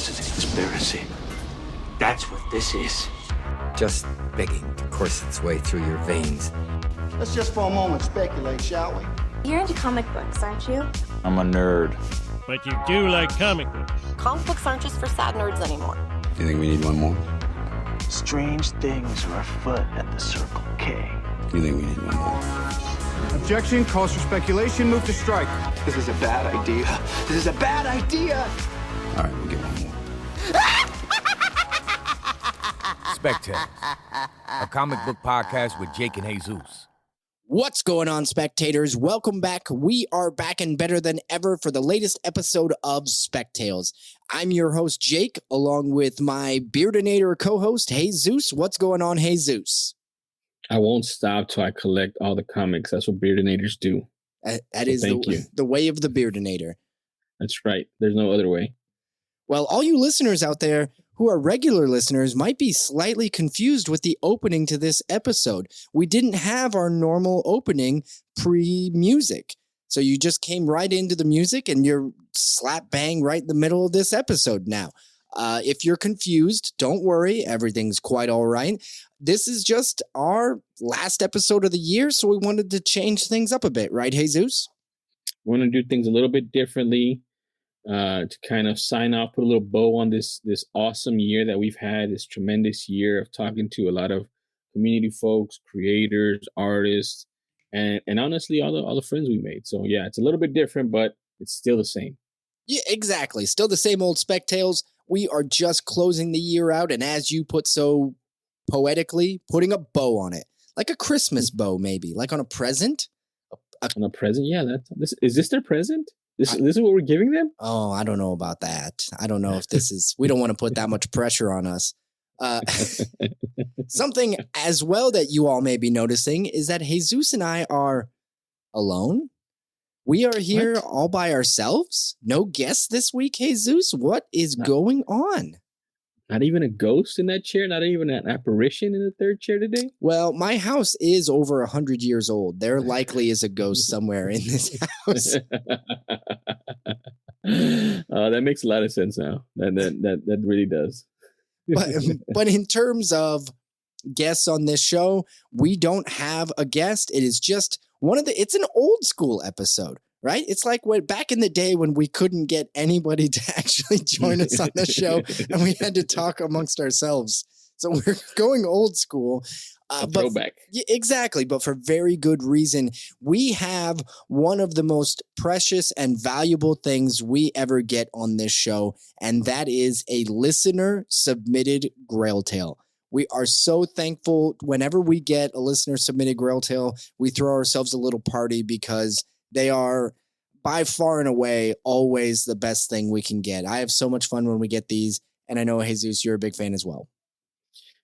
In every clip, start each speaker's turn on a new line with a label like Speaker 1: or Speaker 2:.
Speaker 1: This is a conspiracy. That's what this is.
Speaker 2: Just begging to course its way through your veins.
Speaker 3: Let's just for a moment speculate, shall we?
Speaker 4: You're into comic books, aren't you?
Speaker 5: I'm a nerd.
Speaker 6: But you do like comic books.
Speaker 7: Comic books aren't just for sad nerds anymore.
Speaker 5: Do you think we need one more?
Speaker 1: Strange things are afoot at the Circle K.
Speaker 5: Do you think we need one more?
Speaker 3: Objection, calls for speculation, move to strike.
Speaker 1: This is a bad idea. This is a bad idea.
Speaker 5: All right, we'll get one more.
Speaker 2: Spectators, a comic book podcast with Jake and Jesus.
Speaker 8: What's going on, spectators? Welcome back. We are back and better than ever for the latest episode of Spectales. I'm your host, Jake, along with my Beardinator co-host, Jesus. What's going on, Jesus?
Speaker 9: I won't stop till I collect all the comics. That's what Beardinators do.
Speaker 8: That is the way of the Beardinator.
Speaker 9: That's right. There's no other way.
Speaker 8: Well, all you listeners out there who are regular listeners might be slightly confused with the opening to this episode. We didn't have our normal opening pre-music. So you just came right into the music and you're slap bang right in the middle of this episode now. If you're confused, don't worry. Everything's quite all right. This is just our last episode of the year, so we wanted to change things up a bit, right, Jesus?
Speaker 9: We want to do things a little bit differently to kind of sign off, put a little bow on this awesome year that we've had, this tremendous year of talking to a lot of community folks, creators, artists, and honestly, all the friends we made. So yeah, it's a little bit different, but it's still the same.
Speaker 8: Yeah, exactly. Still the same old Spectales. We are just closing the year out, and as you put so poetically, putting a bow on it, like a Christmas bow, maybe, like on a present.
Speaker 9: On a present, yeah. Is this their present? This is what we're giving them?
Speaker 8: Oh, I don't know about that. I don't know if this is. We don't want to put that much pressure on us. Something as well that you all may be noticing is that Jesus and I are alone. We are here all by ourselves. No guests this week, Jesus. What is going on?
Speaker 9: Not even a ghost in that chair? Not even an apparition in the third chair today?
Speaker 8: Well, my house is over 100 years old. There likely is a ghost somewhere in this house.
Speaker 9: That makes a lot of sense now. That really does.
Speaker 8: But in terms of guests on this show, we don't have a guest. It is just it's an old school episode, right? It's like back in the day when we couldn't get anybody to actually join us on the show and we had to talk amongst ourselves. So we're going old school.
Speaker 9: Throwback.
Speaker 8: Exactly. But for very good reason. We have one of the most precious and valuable things we ever get on this show. And that is a listener submitted Grail tale. We are so thankful whenever we get a listener submitted Grail tale, we throw ourselves a little party because they are by far and away always the best thing we can get. I have so much fun when we get these. And I know, Jesus, you're a big fan as well.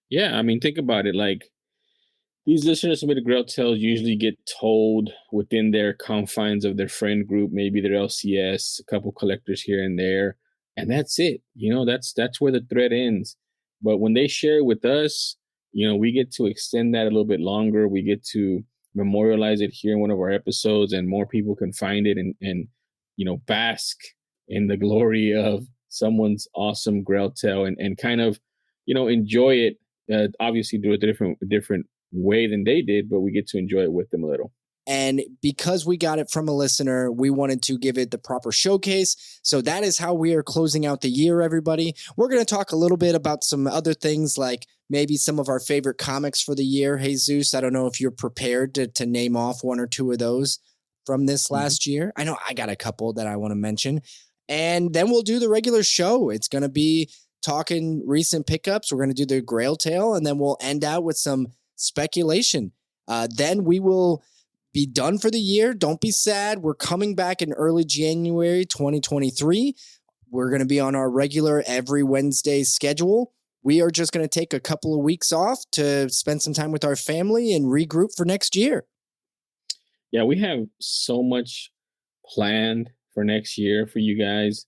Speaker 9: Yeah, I mean, think about it. Like, these listeners submitted Grail tales usually get told within their confines of their friend group, maybe their LCS, a couple collectors here and there. And that's it. You know, that's where the thread ends. But when they share with us, you know, we get to extend that a little bit longer. We get to memorialize it here in one of our episodes, and more people can find it and you know, bask in the glory of someone's awesome Grail tale and kind of, you know, enjoy it. Obviously do it a different way than they did, but we get to enjoy it with them a little.
Speaker 8: And because we got it from a listener, we wanted to give it the proper showcase. So that is how we are closing out the year, everybody. We're going to talk a little bit about some other things, like maybe some of our favorite comics for the year. Jesus, I don't know if you're prepared to name off one or two of those from this last year. I know I got a couple that I want to mention. And then we'll do the regular show. It's going to be talking recent pickups. We're going to do the Grail tale, and then we'll end out with some speculation. Then we will be done for the year. Don't be sad. We're coming back in early January 2023. We're going to be on our regular every Wednesday schedule. We are just going to take a couple of weeks off to spend some time with our family and regroup for next year.
Speaker 9: Yeah, we have so much planned for next year for you guys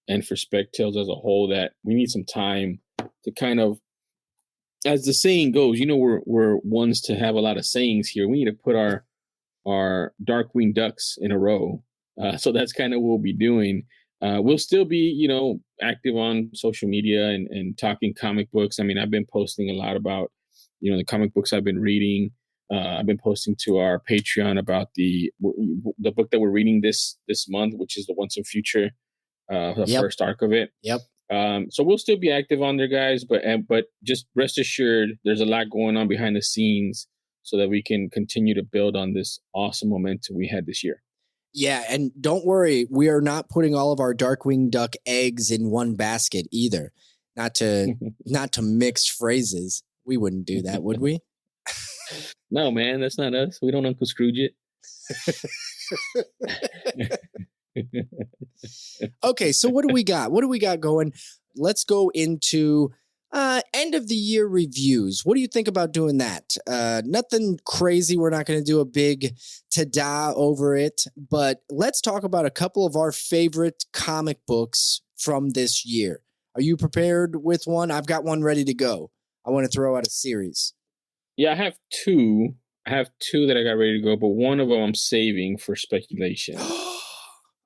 Speaker 9: and for Spectales as a whole that we need some time to kind of, as the saying goes, you know, we're ones to have a lot of sayings here. We need to put our Darkwing ducks in a row. So that's kind of what we'll be doing. We'll still be, you know, active on social media and talking comic books. I mean, I've been posting a lot about, the comic books I've been reading. I've been posting to our Patreon about the book that we're reading this month, which is the Once and Future, the first arc of it.
Speaker 8: Yep.
Speaker 9: So we'll still be active on there, guys, but just rest assured, there's a lot going on behind the scenes so that we can continue to build on this awesome momentum we had this year.
Speaker 8: Yeah, and don't worry, we are not putting all of our Darkwing Duck eggs in one basket either. Not to mix phrases. We wouldn't do that, would we?
Speaker 9: No, man, that's not us. We don't Uncle Scrooge it.
Speaker 8: Okay, so what do we got? What do we got going? Let's go into end of the year reviews. What do you think about doing that? Nothing crazy. We're not going to do a big ta-da over it, but let's talk about a couple of our favorite comic books from this year. Are you prepared with one? I've got one ready to go. I want to throw out a series.
Speaker 9: Yeah, I have two. that I got ready to go, but one of them I'm saving for speculation.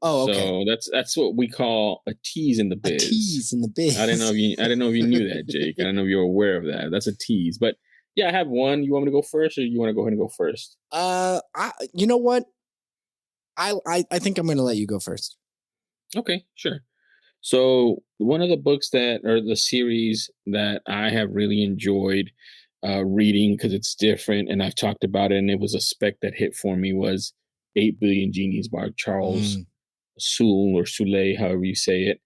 Speaker 8: Oh, okay.
Speaker 9: So that's what we call a tease in the biz.
Speaker 8: A tease in the biz.
Speaker 9: I didn't know if you knew that, Jake. I don't know if you're aware of that. That's a tease. But yeah, I have one. You want me to go first, or you want to go ahead and go first?
Speaker 8: You know what? I think I'm going to let you go first.
Speaker 9: Okay, sure. So one of the books the series that I have really enjoyed reading because it's different, and I've talked about it, and it was a spec that hit for me, was 8 Billion Genies by Charles Soule, or Soule, however you say it.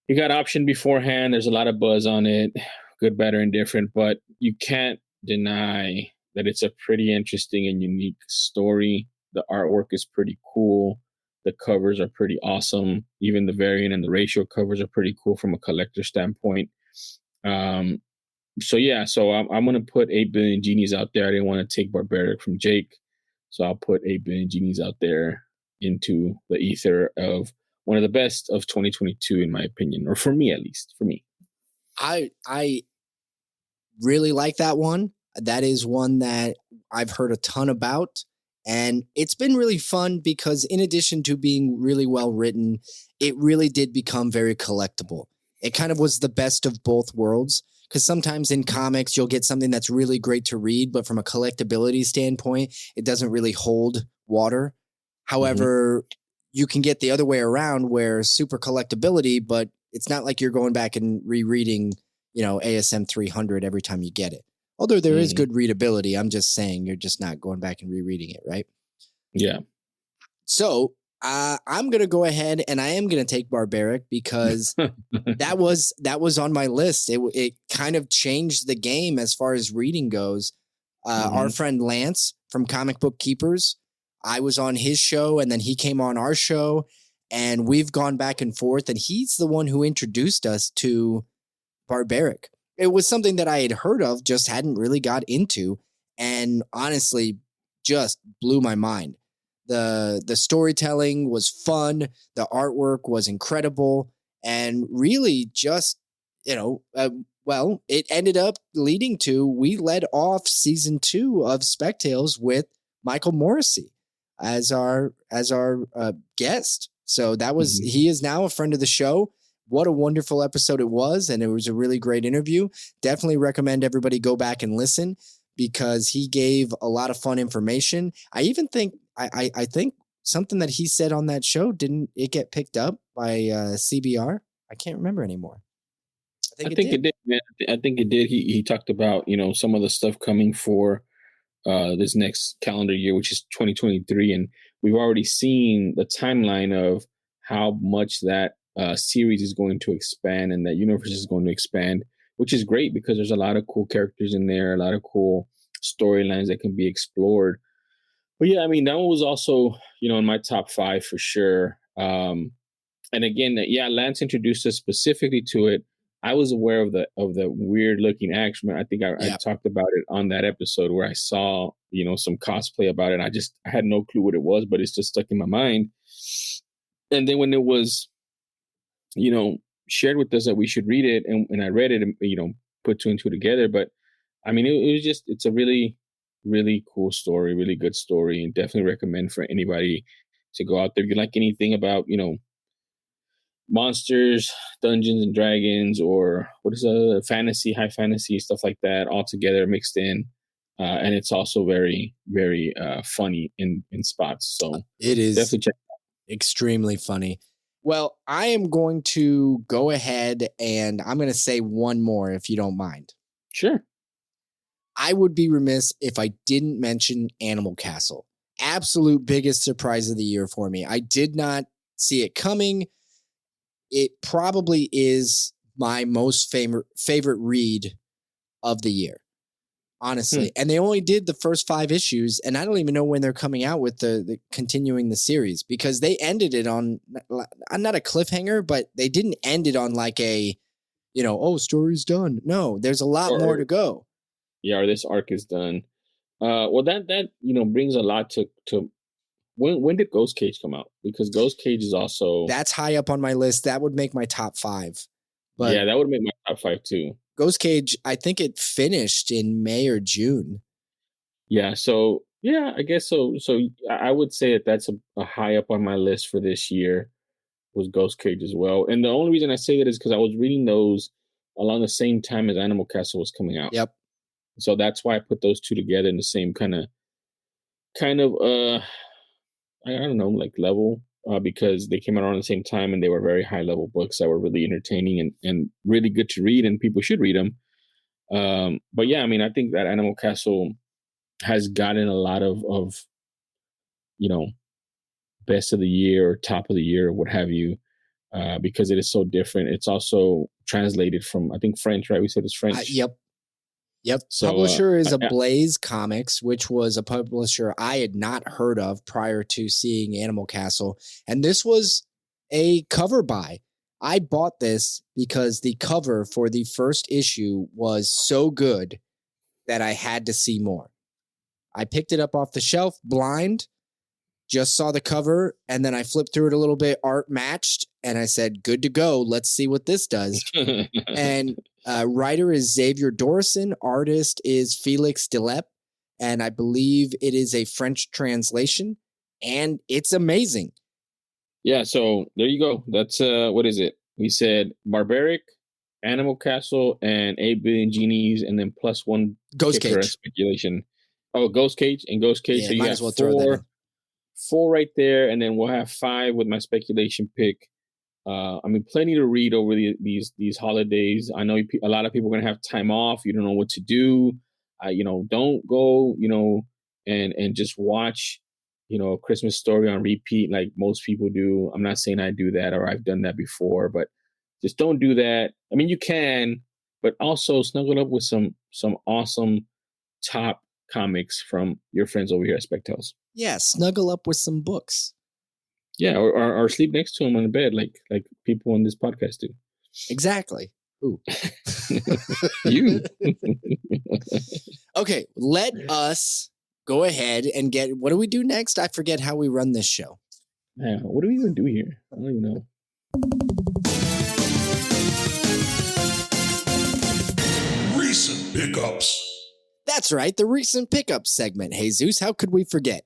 Speaker 9: It got optioned beforehand. There's a lot of buzz on it, good, better, and different, but you can't deny that it's a pretty interesting and unique story. The artwork is pretty cool. The covers are pretty awesome. Even the variant and the ratio covers are pretty cool from a collector standpoint. So I'm going to put 8 Billion Genies out there. I didn't want to take Barbaric from Jake, so I'll put 8 Billion Genies out there into the ether of one of the best of 2022, in my opinion, or for me, at least. For me,
Speaker 8: I really like that one. That is one that I've heard a ton about. And it's been really fun because in addition to being really well written, it really did become very collectible. It kind of was the best of both worlds, because sometimes in comics, you'll get something that's really great to read, but from a collectability standpoint, it doesn't really hold water. However, you can get the other way around where super collectability, but it's not like you're going back and rereading, ASM 300 every time you get it. Although there is good readability, I'm just saying you're just not going back and rereading it, right?
Speaker 9: Yeah.
Speaker 8: So I'm going to go ahead and I am going to take Barbaric because that was on my list. It kind of changed the game as far as reading goes. Our friend Lance from Comic Book Keepers, I was on his show and then he came on our show and we've gone back and forth, and he's the one who introduced us to Barbaric. It was something that I had heard of, just hadn't really got into, and honestly just blew my mind. The storytelling was fun, the artwork was incredible, and really just, it ended up leading to, we led off season 2 of Spec Tales with Michael Morrissey as our guest. So that was, he is now a friend of the show. What a wonderful episode it was, and it was a really great interview. Definitely recommend everybody go back and listen because he gave a lot of fun information. I even think, I think something that he said on that show, didn't it get picked up by CBR? I can't remember anymore.
Speaker 9: I think it did, man. I think it did. He talked about, some of the stuff coming for this next calendar year, which is 2023, and we've already seen the timeline of how much that series is going to expand and that universe is going to expand, which is great because there's a lot of cool characters in there, a lot of cool storylines that can be explored. But yeah, I mean, that one was also, in my top 5 for sure. And again, Lance introduced us specifically to it. I was aware of the weird looking action. I think I talked about it on that episode where I saw, some cosplay about it. I had no clue what it was, but it's just stuck in my mind. And then when it was, shared with us that we should read it, and I read it and, put 2 and 2 together. But I mean, it was just, it's a really, really cool story, really good story, and definitely recommend for anybody to go out there. If you like anything about, monsters, Dungeons and Dragons, or what is fantasy, high fantasy, stuff like that, all together mixed in. And it's also very, very funny in spots. So
Speaker 8: it is
Speaker 9: definitely check.
Speaker 8: Extremely funny. Well, I am going to go ahead and I'm going to say one more if you don't mind.
Speaker 9: Sure.
Speaker 8: I would be remiss if I didn't mention Animal Castle. Absolute biggest surprise of the year for me. I did not see it coming. It probably is my most favorite read of the year, honestly. And they only did the first 5 issues, and I don't even know when they're coming out with the continuing the series, because they ended it on not a cliffhanger, but they didn't end it on like a, oh, story's done. No, there's a lot more to go.
Speaker 9: Yeah, or this arc is done. Well, that brings a lot to when did Ghost Cage come out? Because Ghost Cage is also
Speaker 8: that's high up on my list. That would make my top 5. But
Speaker 9: yeah, that would make my top 5 too.
Speaker 8: Ghost Cage, I think it finished in May or June.
Speaker 9: Yeah, so yeah, I guess so. So I would say that's a high up on my list for this year was Ghost Cage as well. And the only reason I say that is because I was reading those along the same time as Animal Castle was coming out.
Speaker 8: Yep.
Speaker 9: So that's why I put those two together in the same kind of I don't know, like level, because they came out around the same time and they were very high level books that were really entertaining and really good to read, and people should read them. But yeah, I mean, I think that Animal Castle has gotten a lot of best of the year or top of the year or what have you, because it is so different. It's also translated from, I think, French, right? We said it's French.
Speaker 8: Yep.
Speaker 9: So,
Speaker 8: publisher is Blaze Comics, which was a publisher I had not heard of prior to seeing Animal Castle. And this was a cover buy. I bought this because the cover for the first issue was so good that I had to see more. I picked it up off the shelf blind, just saw the cover, and then I flipped through it a little bit, art matched, and I said, good to go. Let's see what this does. And writer is Xavier Dorison. Artist is Felix Delep. And I believe it is a French translation. And it's amazing.
Speaker 9: Yeah, so there you go. That's, what is it? We said Barbaric, Animal Castle, and 8 Billion Genies, and then plus one
Speaker 8: Ghost Cage.
Speaker 9: Speculation. Oh, Ghost Cage and Ghost Cage.
Speaker 8: Yeah,
Speaker 9: so you
Speaker 8: might
Speaker 9: got
Speaker 8: as well throw that in.
Speaker 9: 4 right there, and then we'll have 5 with my speculation pick. I mean, plenty to read over these holidays. I know a lot of people are going to have time off. You don't know what to do. Don't go, and just watch, A Christmas Story on repeat like most people do. I'm not saying I do that or I've done that before, but just don't do that. I mean, you can, but also snuggle up with some awesome top comics from your friends over here at Spectels.
Speaker 8: Yeah, snuggle up with some books.
Speaker 9: Yeah, or sleep next to them on the bed, like people on this podcast do.
Speaker 8: Exactly. Ooh.
Speaker 9: You.
Speaker 8: Okay, let us go ahead and get. What do we do next? I forget how we run this show.
Speaker 9: Man, what do we even do here? I don't even know.
Speaker 10: Recent pickups.
Speaker 8: That's right, the recent pickups segment. Jesus, how could we forget?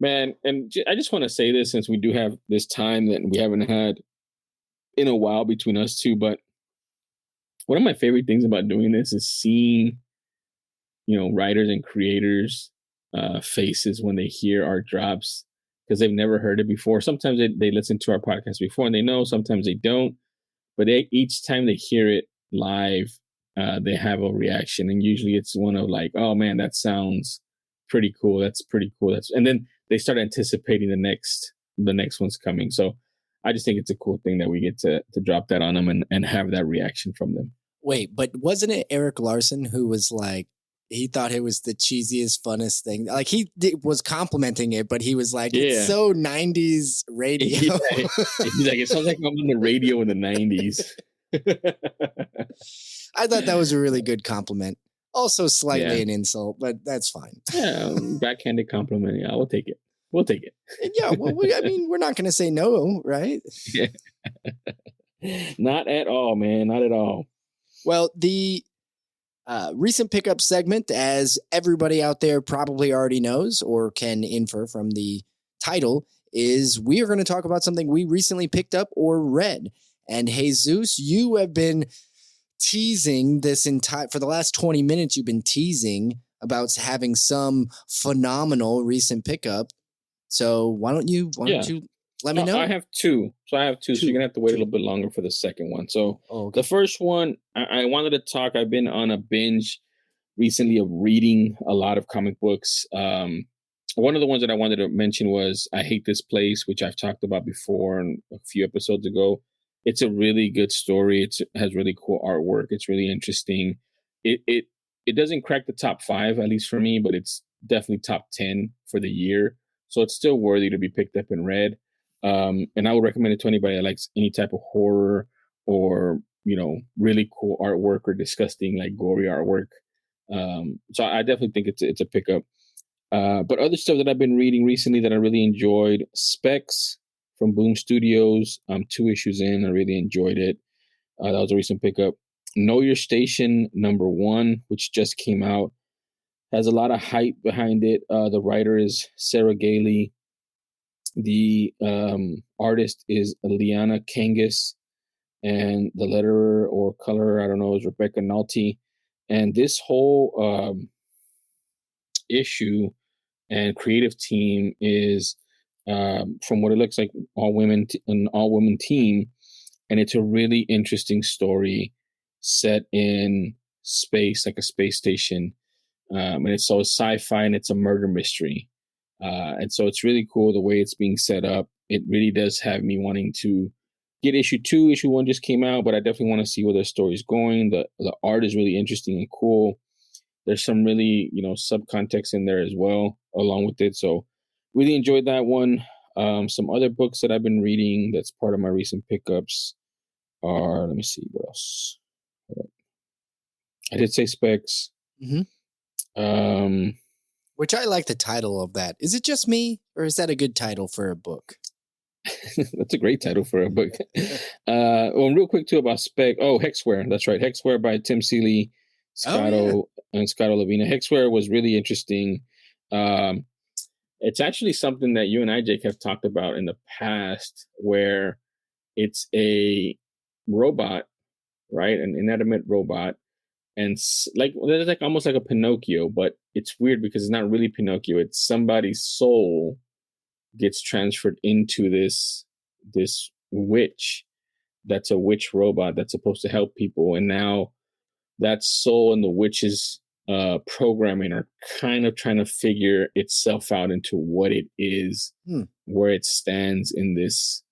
Speaker 9: Man, and I just want to say this since we do have this time that we haven't had in a while between us two, but one of my favorite things about doing this is seeing, writers and creators' faces when they hear our drops, because they've never heard it before. Sometimes they listen to our podcast before and they know, sometimes they don't, but each time they hear it live, they have a reaction, and usually it's one of like, oh man, that sounds pretty cool. That's pretty cool. And then they start anticipating the next one's coming. So I just think it's a cool thing that we get to drop that on them and have that reaction from them.
Speaker 8: Wait, but wasn't it Eric Larson who was like, he thought it was the cheesiest, funnest thing? Like was complimenting it, but he was like, it's so 90s radio.
Speaker 9: Yeah. He's like, it sounds like I'm on the radio in the 90s.
Speaker 8: I thought that was a really good compliment. Also slightly an insult, but that's fine.
Speaker 9: Yeah, backhanded compliment. Yeah, we'll take it.
Speaker 8: Yeah, well, we're not going to say no, right?
Speaker 9: Yeah. Not at all, man. Not at all.
Speaker 8: Well, the recent pickup segment, as everybody out there probably already knows or can infer from the title, is we are going to talk about something we recently picked up or read. And Jesus, you have been teasing this for the last 20 minutes, you've been teasing about having some phenomenal recent pickup. So why don't you let me know?
Speaker 9: I have two. So you're going to have to wait a little bit longer for the second one. So the first one, I wanted to talk. I've been on a binge recently of reading a lot of comic books. One of the ones that I wanted to mention was I Hate This Place, which I've talked about before and a few episodes ago. It's a really good story. It has really cool artwork. It's really interesting. It doesn't crack the top 5, at least for me, but it's definitely top 10 for the year. So it's still worthy to be picked up and read. And I would recommend it to anybody that likes any type of horror or, really cool artwork or disgusting, like gory artwork. So I definitely think it's a pickup. But other stuff that I've been reading recently that I really enjoyed, Specs from Boom Studios. 2 issues in, I really enjoyed it. That was a recent pickup. Know Your Station #1, which just came out, has a lot of hype behind it. The writer is Sarah Gailey. The artist is Liana Kangas, and the letterer or colorer, I don't know, is Rebecca Nalty. And this whole issue and creative team is, from what it looks like, an all-women team, and it's a really interesting story set in space, like a space station, and it's sci-fi and it's a murder mystery. And so it's really cool the way it's being set up. It really does have me wanting to get issue 2. Issue 1 just came out, but I definitely want to see where the story's going. The art is really interesting and cool. There's some really, subcontext in there as well, along with it. So really enjoyed that one. Some other books that I've been reading that's part of my recent pickups are, let me see, what else? I did say Specs.
Speaker 8: Mm-hmm. Which I like the title of that. Is it just me, or is that a good title for a book?
Speaker 9: That's a great title for a book. Real quick too about Spec. Oh, Hexware. That's right. Hexware by Tim Seeley, and Scotto Lavina. Hexware was really interesting. It's actually something that you and I, Jake, have talked about in the past, where it's a robot, right? An inanimate robot. And there's almost like a Pinocchio, but it's weird because it's not really Pinocchio. It's somebody's soul gets transferred into this witch. That's a witch robot that's supposed to help people. And now that soul and the witch's programming are kind of trying to figure itself out into what it is, where it stands in this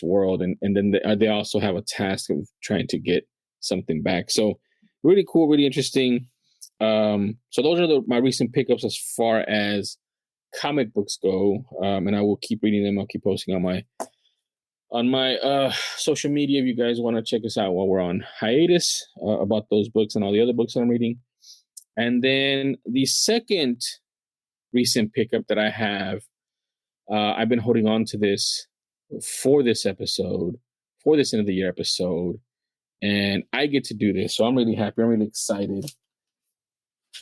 Speaker 9: world. And then they also have a task of trying to get something back. So really cool, really interesting. So those are my recent pickups as far as comic books go. And I will keep reading them. I'll keep posting on my social media if you guys want to check us out while we're on hiatus about those books and all the other books that I'm reading. And then the second recent pickup that I have, I've been holding on to this for this episode, for this end of the year episode. And I get to do this. So I'm really happy. I'm really excited.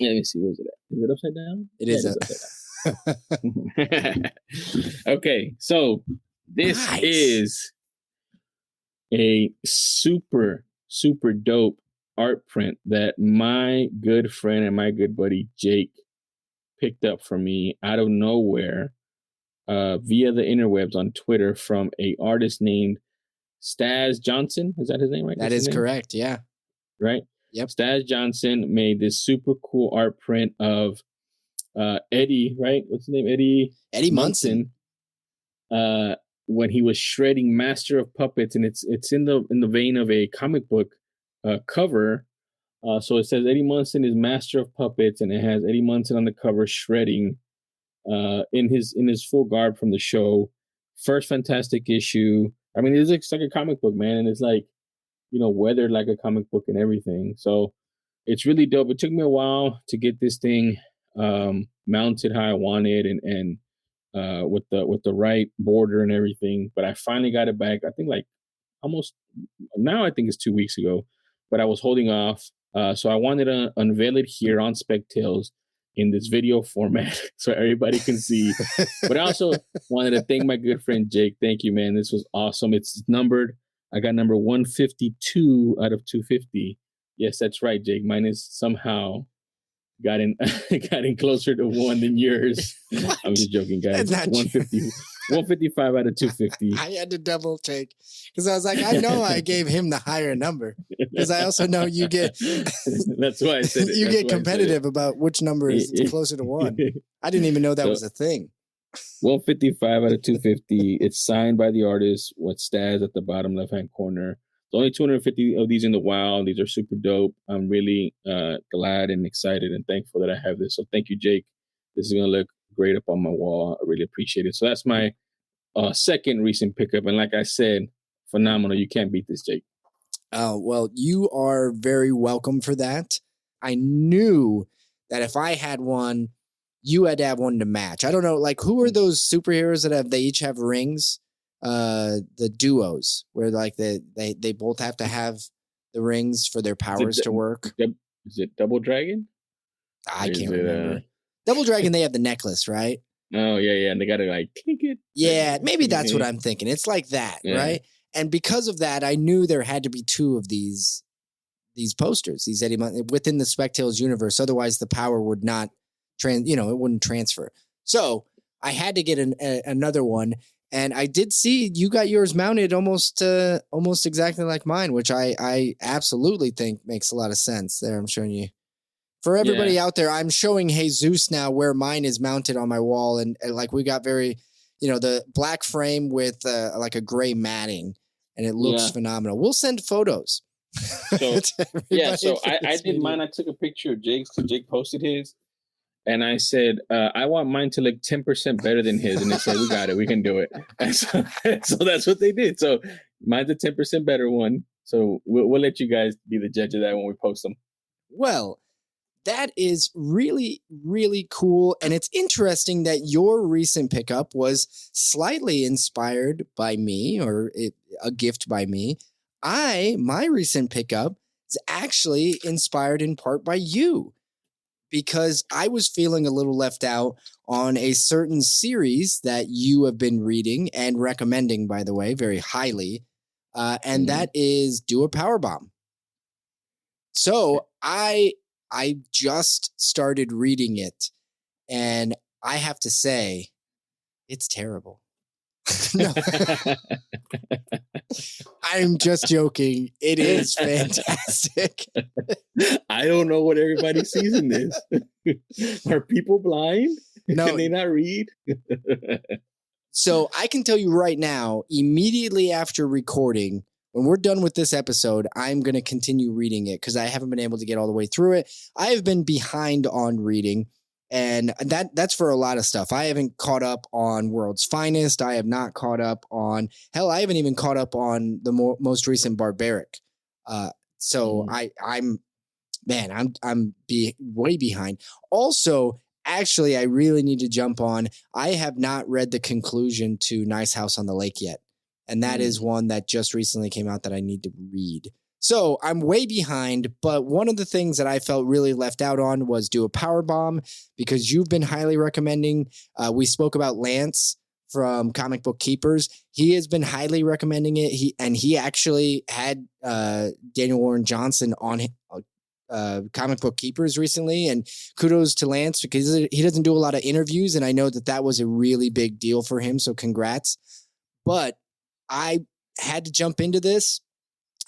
Speaker 9: Let me see. Where is it at? Is it upside down?
Speaker 8: It is
Speaker 9: upside down. Okay. So this is a super, super dope art print that my good friend and my good buddy Jake picked up for me out of nowhere via the interwebs on Twitter from a artist named Staz Johnson. Is that his name, right?
Speaker 8: That is correct. Yeah.
Speaker 9: Right?
Speaker 8: Yep.
Speaker 9: Staz Johnson made this super cool art print of Eddie, right? What's his name? Eddie Munson. When he was shredding Master of Puppets, and it's in the vein of a comic book cover. So it says Eddie Munson is Master of Puppets, and it has Eddie Munson on the cover shredding in his full garb from the show. First Fantastic issue. I mean, it's like a comic book, man, and it's like, weathered like a comic book and everything. So it's really dope. It took me a while to get this thing mounted how I wanted and with the right border and everything. But I finally got it back. I think like almost now. I think it's 2 weeks ago, but I was holding off. So I wanted to unveil it here on Spec Tales in this video format so everybody can see. But I also wanted to thank my good friend Jake. Thank you, man. This was awesome. It's numbered. I got number 152 out of 250. Yes, that's right, Jake. Mine is somehow got in closer to 1 than yours. I'm just joking, guys. 155 out of 250.
Speaker 8: I had to double take because I was like, I know I gave him the higher number because I also know you get.
Speaker 9: That's why I said it.
Speaker 8: You get competitive about which number is closer to 1. I didn't even know that was a thing.
Speaker 9: 155 out of 250. It's signed by the artist. What Staz at the bottom left-hand corner. There's only 250 of these in the wild. These are super dope. I'm really glad and excited and thankful that I have this. So thank you, Jake. This is going to look great up on my wall. I really appreciate it. So that's my second recent pickup. And like I said, phenomenal. You can't beat this, Jake.
Speaker 8: Oh, well, you are very welcome for that. I knew that if I had one, you had to have one to match. I don't know, like, who are those superheroes that they each have rings? The duos where like they both have to have the rings for their powers to work.
Speaker 9: Is it Double Dragon?
Speaker 8: I can't remember. Double Dragon, they have the necklace, right?
Speaker 9: Oh yeah, and they gotta like kick it.
Speaker 8: Yeah, maybe that's what I'm thinking. It's like that, right? And because of that, I knew there had to be 2 of these posters, these Eddie within the Spectales universe. Otherwise, the power would not it wouldn't transfer. So I had to get another one. And I did see you got yours mounted almost exactly like mine, which I absolutely think makes a lot of sense there. I'm showing you. For everybody out there, I'm showing Jesus now where mine is mounted on my wall. And like we got very, the black frame with like a gray matting and it looks phenomenal. We'll send photos.
Speaker 9: So, so I did mine. I took a picture of Jake's because Jake posted his. And I said, I want mine to look 10% better than his. And they said, we got it. We can do it. And so that's what they did. So mine's a 10% better one. So we'll let you guys be the judge of that when we post them.
Speaker 8: Well, that is really, really cool. And it's interesting that your recent pickup was slightly inspired by me or a gift by me. My recent pickup is actually inspired in part by you. Because I was feeling a little left out on a certain series that you have been reading and recommending, by the way, very highly. And that is Do a Powerbomb. So I just started reading it. And I have to say, it's terrible. No. I'm just joking. It is fantastic.
Speaker 9: I don't know what everybody sees in this. Are people blind?
Speaker 8: No.
Speaker 9: Can they not read?
Speaker 8: So I can tell you right now, immediately after recording, when we're done with this episode, I'm going to continue reading it because I haven't been able to get all the way through it. I have been behind on reading. And that's for a lot of stuff. I haven't caught up on World's Finest. I have not caught up on, hell, I haven't even caught up on the most recent Barbaric. So I'm way behind. Also, actually, I really need to jump on. I have not read the conclusion to Nice House on the Lake yet. And that is one that just recently came out that I need to read. So I'm way behind, but one of the things that I felt really left out on was Do a Powerbomb because you've been highly recommending. We spoke about Lance from Comic Book Keepers. He has been highly recommending it. He actually had Daniel Warren Johnson on Comic Book Keepers recently, and kudos to Lance because he doesn't do a lot of interviews, and I know that was a really big deal for him. So congrats. But I had to jump into this.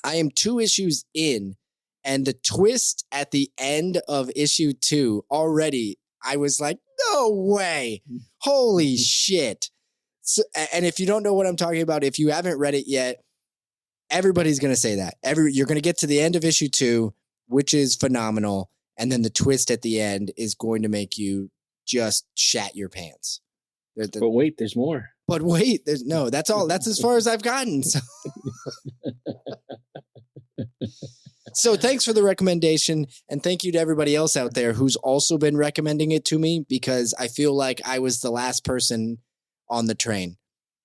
Speaker 8: I am 2 issues in, and the twist at the end of issue 2 already, I was like, no way. Holy shit. So, and if you don't know what I'm talking about, if you haven't read it yet, everybody's going to say that. You're going to get to the end of issue 2, which is phenomenal. And then the twist at the end is going to make you just shat your pants.
Speaker 9: But wait, there's more.
Speaker 8: But wait, that's all. That's as far as I've gotten. So thanks for the recommendation. And thank you to everybody else out there who's also been recommending it to me because I feel like I was the last person on the train.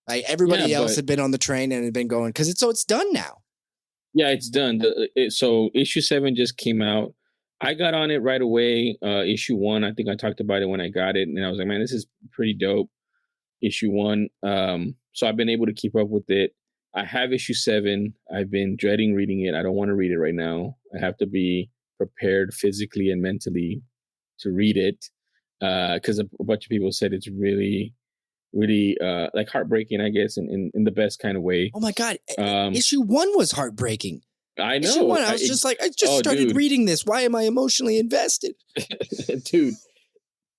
Speaker 8: Like everybody else had been on the train and had been going because it's done now.
Speaker 9: Yeah, it's done. So issue 7 just came out. I got on it right away. Issue 1, I think I talked about it when I got it, and I was like, man, this is pretty dope. Issue 1. So I've been able to keep up with it. I have issue 7. I've been dreading reading it. I don't want to read it right now. I have to be prepared physically and mentally to read it, because a bunch of people said it's really, really like heartbreaking, I guess, in the best kind of way.
Speaker 8: Oh my God. Issue 1 was heartbreaking.
Speaker 9: I know.
Speaker 8: Issue 1, I was just like, I just started reading this. Why am I emotionally invested?
Speaker 9: Dude,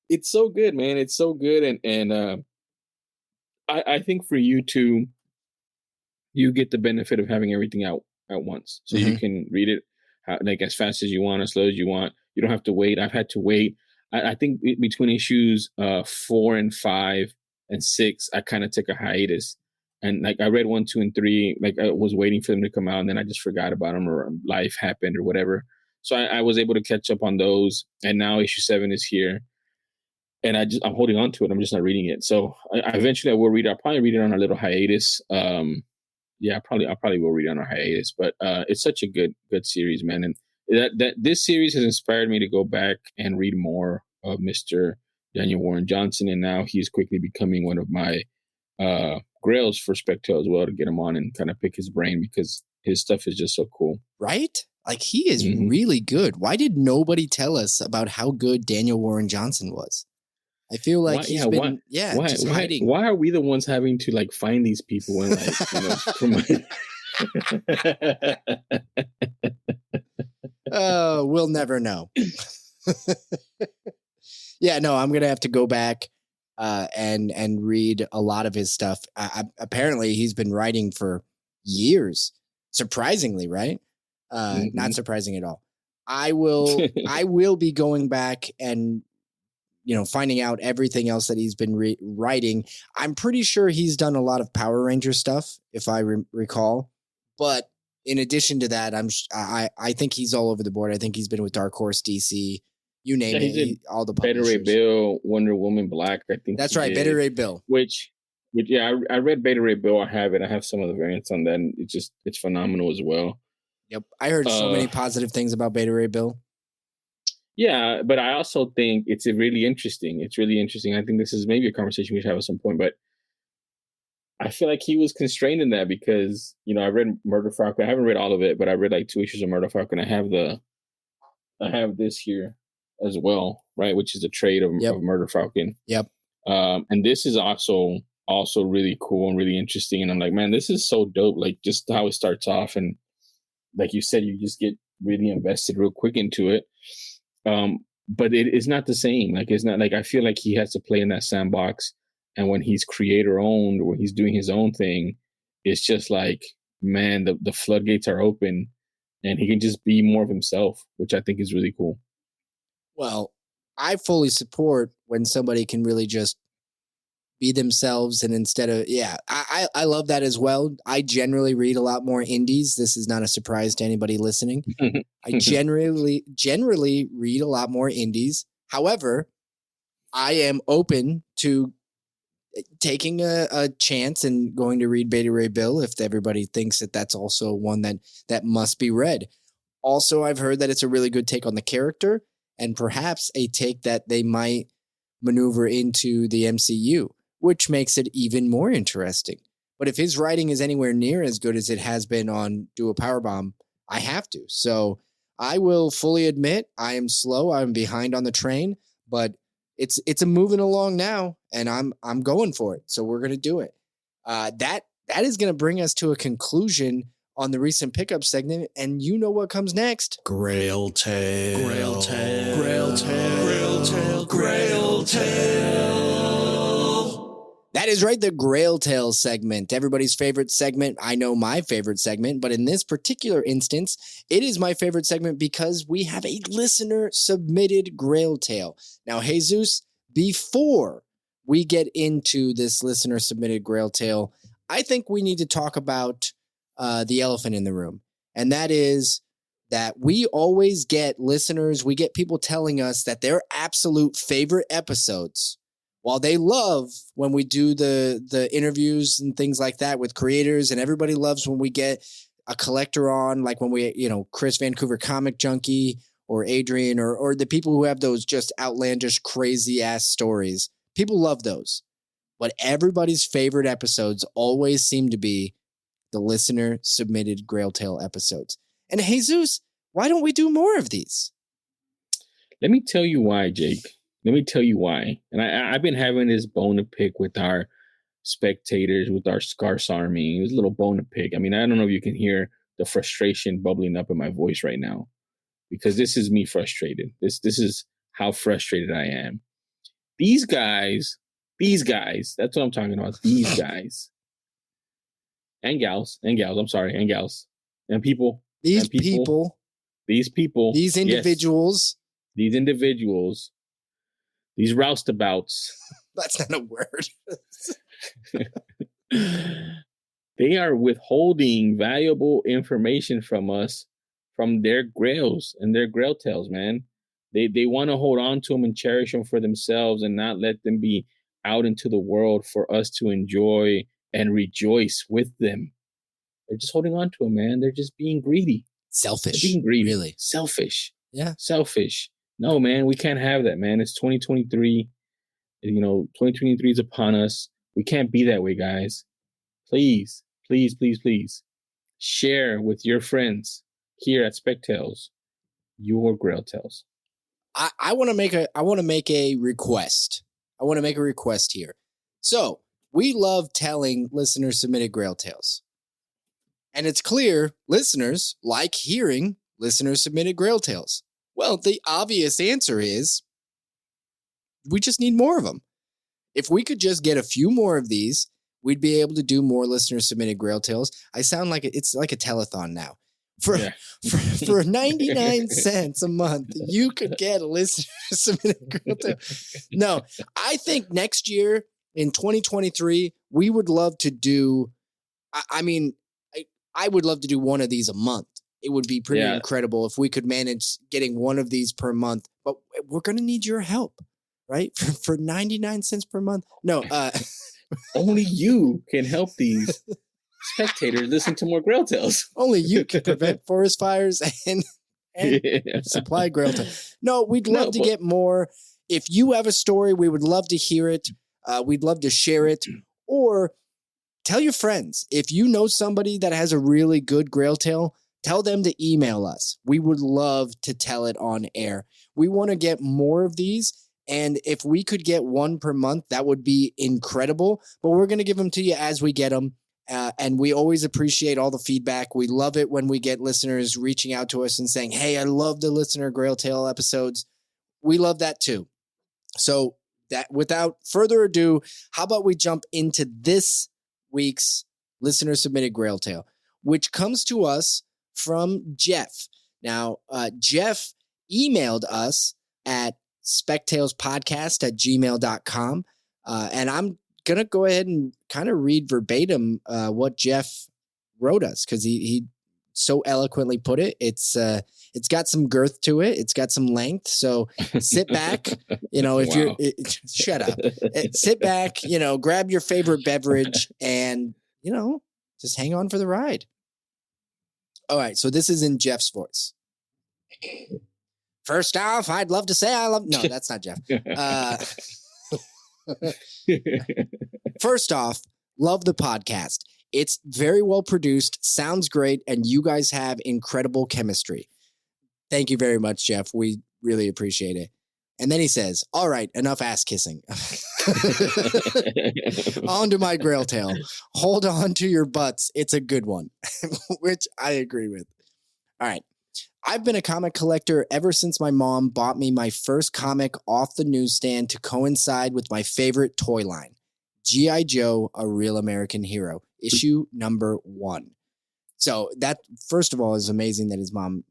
Speaker 9: it's so good, man. It's so good. And I think for you too, you get the benefit of having everything out at once. So you can read it like as fast as you want, as slow as you want. You don't have to wait. I've had to wait. I think between issues 4 and 5 and 6, I kind of took a hiatus. And like I read 1, 2, and 3, like I was waiting for them to come out, and then I just forgot about them, or life happened or whatever. So I was able to catch up on those. And now issue 7 is here. And I'm holding on to it. I'm just not reading it. So eventually I will read it. I'll probably read it on a little hiatus. Yeah, I probably will read it on a hiatus. But it's such a good series, man. And that this series has inspired me to go back and read more of Mr. Daniel Warren Johnson. And now he's quickly becoming one of my grails for Spectacle as well, to get him on and kind of pick his brain, because his stuff is just so cool.
Speaker 8: Right? Like, he is really good. Why did nobody tell us about how good Daniel Warren Johnson was? I feel like he's been just hiding.
Speaker 9: Why are we the ones having to like find these people and like,
Speaker 8: Oh, we'll never know. Yeah, no, I'm gonna have to go back and read a lot of his stuff. Apparently, he's been writing for years. Surprisingly, right? Not surprising at all. I will be going back and finding out everything else that he's been writing. I'm pretty sure he's done a lot of Power Ranger stuff, if I recall. But in addition to that, I think he's all over the board. I think he's been with Dark Horse, DC, you name it. All the publishers.
Speaker 9: Beta Ray Bill, Wonder Woman Black. I think
Speaker 8: that's right. Beta Ray Bill.
Speaker 9: Which yeah, I read Beta Ray Bill. I have it. I have some of the variants on that. And it's phenomenal as well.
Speaker 8: Yep, I heard so many positive things about Beta Ray Bill.
Speaker 9: Yeah, but I also think it's really interesting. It's really interesting. I think this is maybe a conversation we should have at some point, but I feel like he was constrained in that because, I read Murder Falcon. I haven't read all of it, but I read like 2 issues of Murder Falcon. I have this here as well, right? Which is a trade of Murder Falcon.
Speaker 8: Yep.
Speaker 9: And this is also really cool and really interesting. And I'm like, man, this is so dope. Like just how it starts off. And like you said, you just get really invested real quick into it. But it is not the same. Like, it's not like, I feel like he has to play in that sandbox. And when he's creator owned or when he's doing his own thing, it's just like, man, the floodgates are open and he can just be more of himself, which I think is really cool.
Speaker 8: Well, I fully support when somebody can really just be themselves, and instead of I love that as well. I generally read a lot more indies. This is not a surprise to anybody listening. I generally read a lot more indies. However, I am open to taking a chance and going to read Beta Ray Bill if everybody thinks that that's also one that must be read. Also, I've heard that it's a really good take on the character, and perhaps a take that they might maneuver into the MCU, which makes it even more interesting. But if his writing is anywhere near as good as it has been on Do a Powerbomb, I have to. So I will fully admit I am slow. I'm behind on the train, but it's a moving along now, and I'm going for it. So we're going to do it. That is going to bring us to a conclusion on the recent pickup segment, and you know what comes next.
Speaker 10: Grail Tale. Grail Tale. Grail Tale. Grail Tale. Grail Tale.
Speaker 8: That is right, the Grail Tale segment. Everybody's favorite segment. I know my favorite segment, but in this particular instance, it is my favorite segment because we have a listener-submitted Grail Tale. Now, Jesus, before we get into this listener-submitted Grail Tale, I think we need to talk about the elephant in the room. And that is that we always get listeners, we get people telling us that their absolute favorite episodes, while they love when we do the interviews and things like that with creators, and everybody loves when we get a collector on, like when we, Chris Vancouver Comic Junkie or Adrian or the people who have those just outlandish, crazy ass stories. People love those. But everybody's favorite episodes always seem to be the listener submitted Grail Tale episodes. And Jesus, why don't we do more of these?
Speaker 9: Let me tell you why, Jake. Let me tell you why. And I've been having this bone to pick with our spectators, with our scarce army. It was a little bone to pick. I mean, I don't know if you can hear the frustration bubbling up in my voice right now, because this is me frustrated. This is how frustrated I am. These guys, that's what I'm talking about. These guys and gals, I'm sorry, and gals and people.
Speaker 8: These people, these individuals,
Speaker 9: yes, these individuals, these roustabouts.
Speaker 8: That's not a word.
Speaker 9: They are withholding valuable information from us, from their grails and their grail tales, man. They want to hold on to them and cherish them for themselves and not let them be out into the world for us to enjoy and rejoice with them. They're just holding on to them, man. They're just being greedy.
Speaker 8: Selfish.
Speaker 9: They're being greedy.
Speaker 8: Really.
Speaker 9: Selfish.
Speaker 8: Yeah.
Speaker 9: Selfish. No, man, we can't have that, man. It's 2023. 2023 is upon us. We can't be that way, guys. Please, please, please, please share with your friends here at Spectales your Grail Tales.
Speaker 8: I want to make a request. I want to make a request here. So we love telling listener submitted Grail Tales. And it's clear listeners like hearing listener submitted Grail Tales. Well, the obvious answer is we just need more of them. If we could just get a few more of these, we'd be able to do more listener submitted Grail Tales. I sound like it's like a telethon now. For 99 cents a month, you could get a listener submitted Grail Tale. No, I think next year in 2023, we would love to do, I would love to do one of these a month. It would be pretty incredible if we could manage getting one of these per month, but we're going to need your help, right? For 99 cents per month. No,
Speaker 9: only you can help these spectators listen to more Grail Tales.
Speaker 8: Only you can prevent forest fires and supply Grail Tales. No, we'd love to get more. If you have a story, we would love to hear it. We'd love to share it, or tell your friends. If you know somebody that has a really good Grail Tale, tell them to email us. We would love to tell it on air. We want to get more of these. And if we could get one per month, that would be incredible. But we're going to give them to you as we get them. And we always appreciate all the feedback. We love it when we get listeners reaching out to us and saying, hey, I love the listener Grail Tale episodes. We love that too. So that without further ado, how about we jump into this week's listener submitted Grail Tale, which comes to us from Jeff. Now, Jeff emailed us at spectalespodcast@gmail.com. And I'm going to go ahead and kind of read verbatim what Jeff wrote us, because he so eloquently put it. It's got some girth to it. It's got some length. So sit back, if you're shut up, sit back, grab your favorite beverage and, just hang on for the ride. All right. So this is in Jeff's voice. First off, I'd love to say no, that's not Jeff. First off, love the podcast. It's very well produced, sounds great, and you guys have incredible chemistry. Thank you very much, Jeff. We really appreciate it. And then he says, all right, enough ass kissing. On to my Grail Tale. Hold on to your butts. It's a good one, which I agree with. All right. I've been a comic collector ever since my mom bought me my first comic off the newsstand to coincide with my favorite toy line, G.I. Joe, A Real American Hero, issue number 1. So that, first of all, is amazing that his mom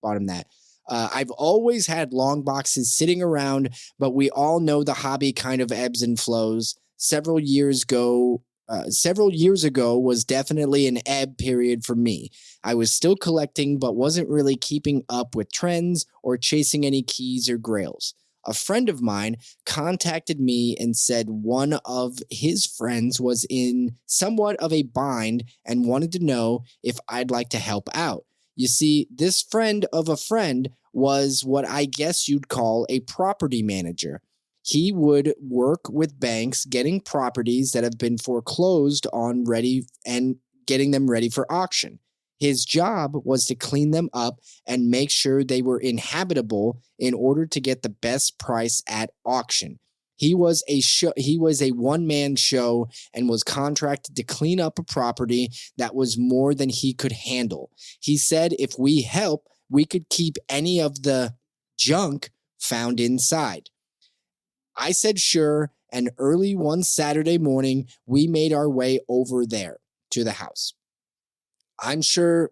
Speaker 8: bought him that. I've always had long boxes sitting around, but we all know the hobby kind of ebbs and flows. Several years ago was definitely an ebb period for me. I was still collecting, but wasn't really keeping up with trends or chasing any keys or grails. A friend of mine contacted me and said one of his friends was in somewhat of a bind and wanted to know if I'd like to help out. You see, this friend of a friend was what I guess you'd call a property manager. He would work with banks getting properties that have been foreclosed on ready and getting them ready for auction. His job was to clean them up and make sure they were inhabitable in order to get the best price at auction. He was a one-man show and was contracted to clean up a property that was more than he could handle. He said if we help, we could keep any of the junk found inside. I said sure, and early one Saturday morning, we made our way over there to the house. I'm sure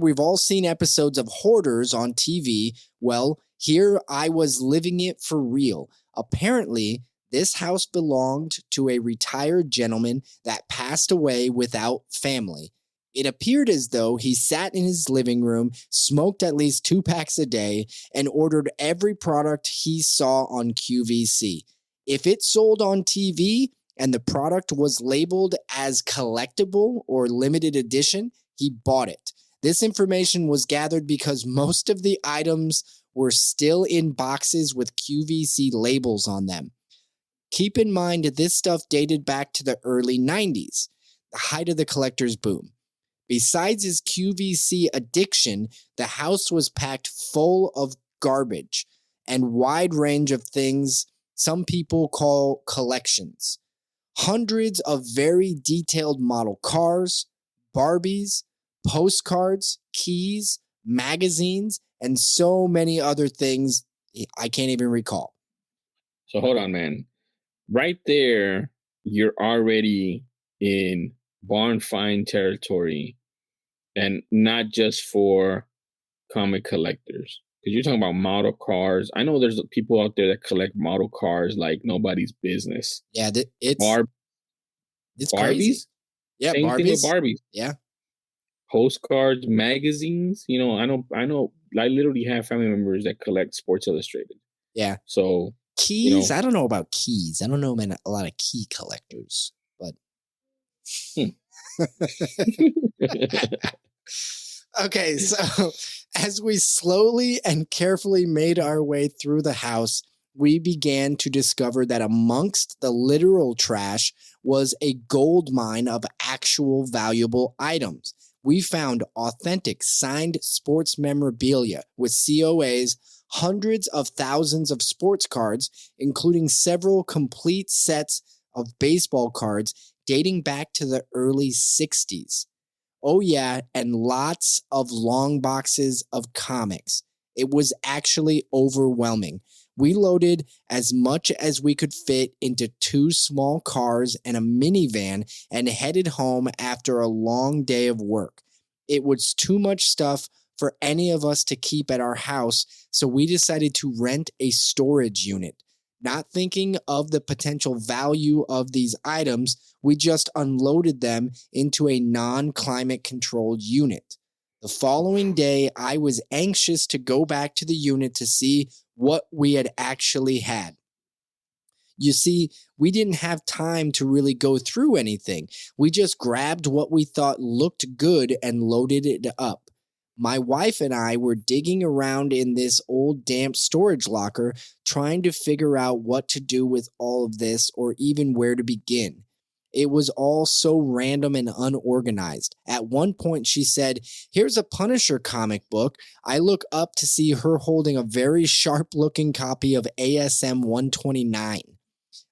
Speaker 8: we've all seen episodes of Hoarders on TV. Well, here I was living it for real. Apparently, this house belonged to a retired gentleman that passed away without family. It appeared as though he sat in his living room, smoked at least 2 packs a day, and ordered every product he saw on QVC. If it sold on TV and the product was labeled as collectible or limited edition, he bought it. This information was gathered because most of the items were still in boxes with QVC labels on them. Keep in mind that this stuff dated back to the early 90s, the height of the collector's boom. Besides his QVC addiction, the house was packed full of garbage and wide range of things some people call collections. Hundreds of very detailed model cars, Barbies, postcards, keys, magazines, and so many other things I can't even recall.
Speaker 9: So hold on, man. Right there, you're already in barn find territory, and not just for comic collectors. Because you're talking about model cars. I know there's people out there that collect model cars like nobody's business.
Speaker 8: Yeah, it's
Speaker 9: Barbies?
Speaker 8: crazy. Yeah,
Speaker 9: Same
Speaker 8: Barbies.
Speaker 9: thing with Barbies.
Speaker 8: Yeah.
Speaker 9: Postcards, magazines. I know. I literally have family members that collect Sports Illustrated.
Speaker 8: Yeah.
Speaker 9: So
Speaker 8: keys. I don't know about keys. I don't know a lot of key collectors, but. Okay, so as we slowly and carefully made our way through the house, we began to discover that amongst the literal trash was a gold mine of actual valuable items. We found authentic signed sports memorabilia with COAs, hundreds of thousands of sports cards, including several complete sets of baseball cards dating back to the early 60s. Oh yeah, and lots of long boxes of comics. It was actually overwhelming. We loaded as much as we could fit into 2 small cars and a minivan and headed home after a long day of work. It was too much stuff for any of us to keep at our house, so we decided to rent a storage unit. Not thinking of the potential value of these items, we just unloaded them into a non-climate controlled unit. The following day, I was anxious to go back to the unit to see what we had actually had. You see, we didn't have time to really go through anything. We just grabbed what we thought looked good and loaded it up. My wife and I were digging around in this old damp storage locker, trying to figure out what to do with all of this or even where to begin. It was all so random and unorganized. At one point, she said, "Here's a Punisher comic book." I look up to see her holding a very sharp-looking copy of ASM 129.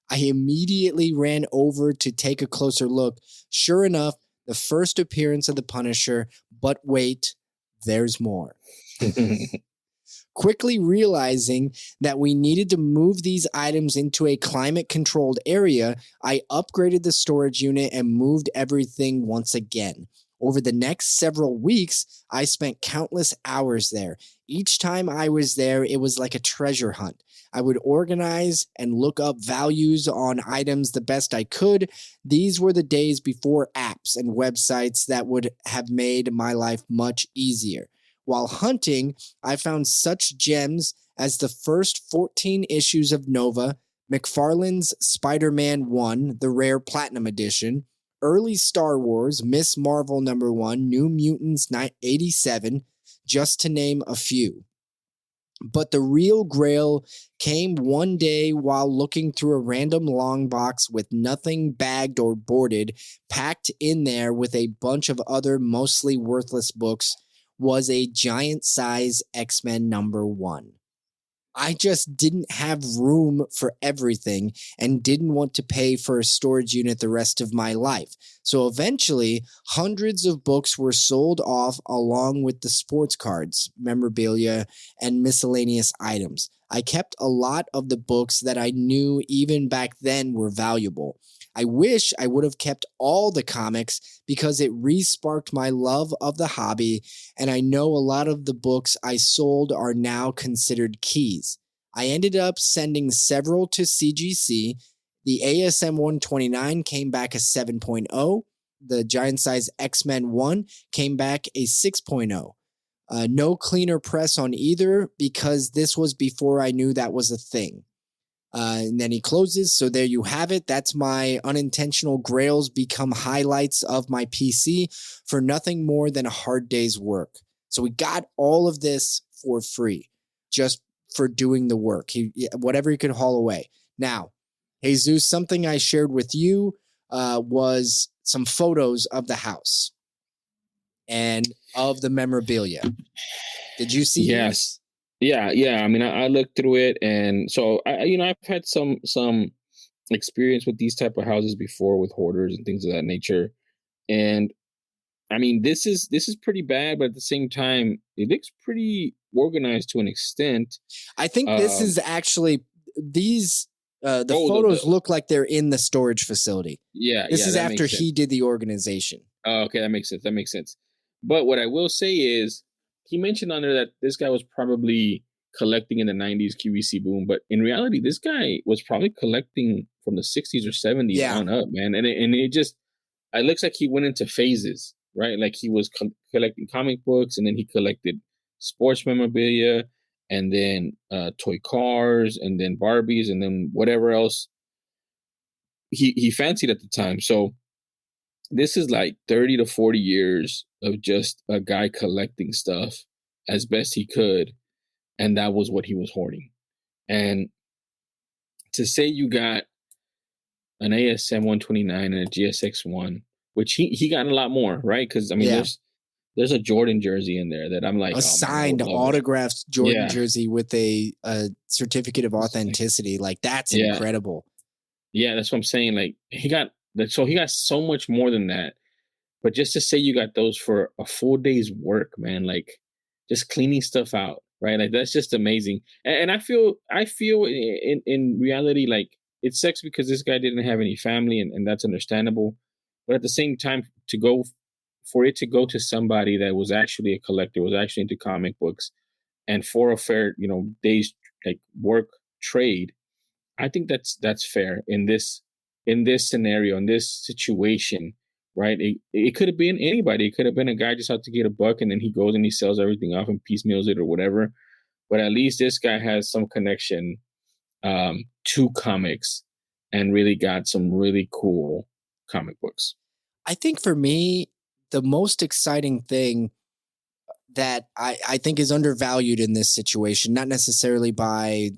Speaker 8: I immediately ran over to take a closer look. Sure enough, the first appearance of the Punisher, but wait, there's more. Quickly realizing that we needed to move these items into a climate-controlled area, I upgraded the storage unit and moved everything once again. Over the next several weeks, I spent countless hours there. Each time I was there, it was like a treasure hunt. I would organize and look up values on items the best I could. These were the days before apps and websites that would have made my life much easier. While hunting, I found such gems as the first 14 issues of Nova, McFarlane's Spider-Man 1, the rare Platinum Edition, early Star Wars, Miss Marvel #1, New Mutants 87, just to name a few. But the real Grail came one day while looking through a random long box with nothing bagged or boarded, packed in there with a bunch of other mostly worthless books, was a giant size X-Men #1. I just didn't have room for everything and didn't want to pay for a storage unit the rest of my life. So eventually, hundreds of books were sold off along with the sports cards, memorabilia, and miscellaneous items. I kept a lot of the books that I knew even back then were valuable. I wish I would have kept all the comics because it re-sparked my love of the hobby, and I know a lot of the books I sold are now considered keys. I ended up sending several to CGC. The ASM 129 came back a 7.0. The giant size X-Men 1 came back a 6.0. No cleaner press on either because this was before I knew that was a thing. And then he closes. So there you have it. That's my unintentional grails become highlights of my PC for nothing more than a hard day's work. So we got all of this for free, just for doing the work. Whatever he could haul away. Now, Jesus, something I shared with you was some photos of the house and of the memorabilia. Did you see?
Speaker 9: Yes. Yeah. I mean, I looked through it, and so I've had some experience with these type of houses before with hoarders and things of that nature. And I mean, this is pretty bad, but at the same time, it looks pretty organized to an extent.
Speaker 8: I think this is actually these. The photos look like they're in the storage facility.
Speaker 9: Yeah,
Speaker 8: this is after he did the organization.
Speaker 9: Oh, okay, that makes sense. But what I will say is, he mentioned on there that this guy was probably collecting in the 90s QVC boom, but in reality, this guy was probably collecting from the 60s or 70s on up, man. And it looks like he went into phases, right? Like he was collecting comic books, and then he collected sports memorabilia, and then toy cars, and then Barbies, and then whatever else he fancied at the time. So this is like 30 to 40 years of just a guy collecting stuff as best he could. And that was what he was hoarding. And to say you got an ASM 129 and a GSX 1, which he got a lot more, right? Because I mean, there's a Jordan jersey in there that I'm like,
Speaker 8: a signed autographed Jordan jersey with a certificate of authenticity. Like that's incredible.
Speaker 9: Yeah, that's what I'm saying. Like he got so much more than that. But just to say you got those for a full day's work, man, like just cleaning stuff out, right? Like that's just amazing. And I feel in reality, like it sucks because this guy didn't have any family, and that's understandable. But at the same time, for it to go to somebody that was actually a collector, was actually into comic books, and for a fair, day's like work trade, I think that's fair in this scenario, in this situation, right? It could have been anybody. It could have been a guy just out to get a buck, and then he goes and he sells everything off and piecemeals it or whatever. But at least this guy has some connection to comics and really got some really cool comic books.
Speaker 8: I think for me, the most exciting thing that I think is undervalued in this situation, not necessarily by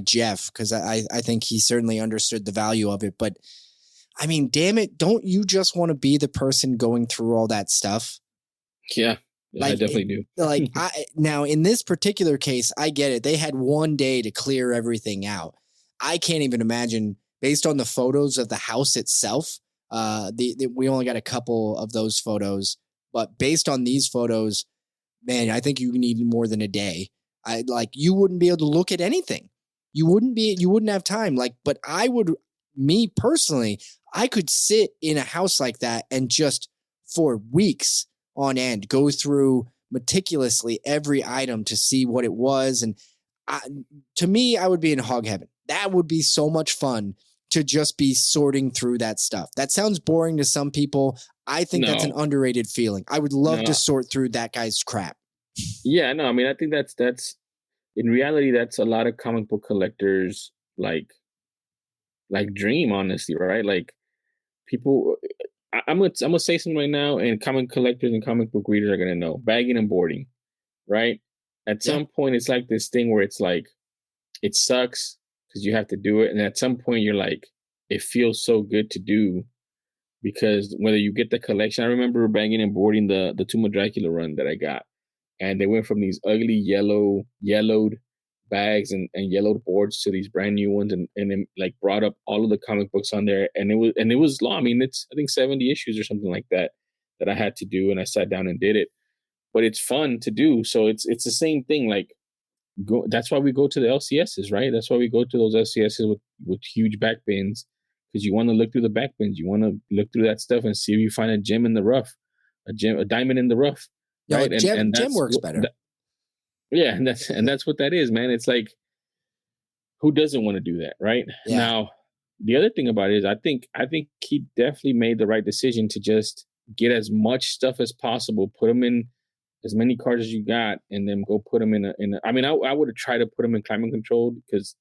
Speaker 8: Jeff, because I think he certainly understood the value of it, but I mean, damn it, don't you just want to be the person going through all that stuff?
Speaker 9: Yeah, I definitely do.
Speaker 8: Now, in this particular case, I get it. They had one day to clear everything out. I can't even imagine, based on the photos of the house itself, we only got a couple of those photos, but based on these photos, man, I think you need more than a day. You wouldn't be able to look at anything. You wouldn't have time. But me personally, I could sit in a house like that and just for weeks on end go through meticulously every item to see what it was. And to me, I would be in hog heaven. That would be so much fun to just be sorting through that stuff. That sounds boring to some people. I think that's an underrated feeling. I would love to sort through that guy's crap.
Speaker 9: Yeah, no, I mean, I think that's in reality, that's a lot of comic book collectors like dream, honestly, right? Like people. I'm gonna say something right now, and comic collectors and comic book readers are gonna know bagging and boarding, right? At some point, it's like this thing where it's like it sucks because you have to do it, and at some point, you're like, it feels so good to do because whether you get the collection, I remember bagging and boarding the Tomb of Dracula run that I got, and they went from these ugly yellowed bags and yellowed boards to these brand new ones, and then like brought up all of the comic books on there, and it was long. I mean, it's I think 70 issues or something like that I had to do, and I sat down and did it. But it's fun to do, so it's the same thing. Like that's why we go to the LCSs, right? That's why we go to those LCSs with huge back bins, because you want to look through the back bins, you want to look through that stuff and see if you find a gem in the rough, a diamond in the rough, right?
Speaker 8: Gem works better.
Speaker 9: Yeah, and that's what that is, man. It's like, who doesn't want to do that, right?
Speaker 8: Yeah.
Speaker 9: Now, the other thing about it is, I think he definitely made the right decision to just get as much stuff as possible, put them in as many cards as you got, and then go put them in a. I mean, I would have tried to put them in climate control because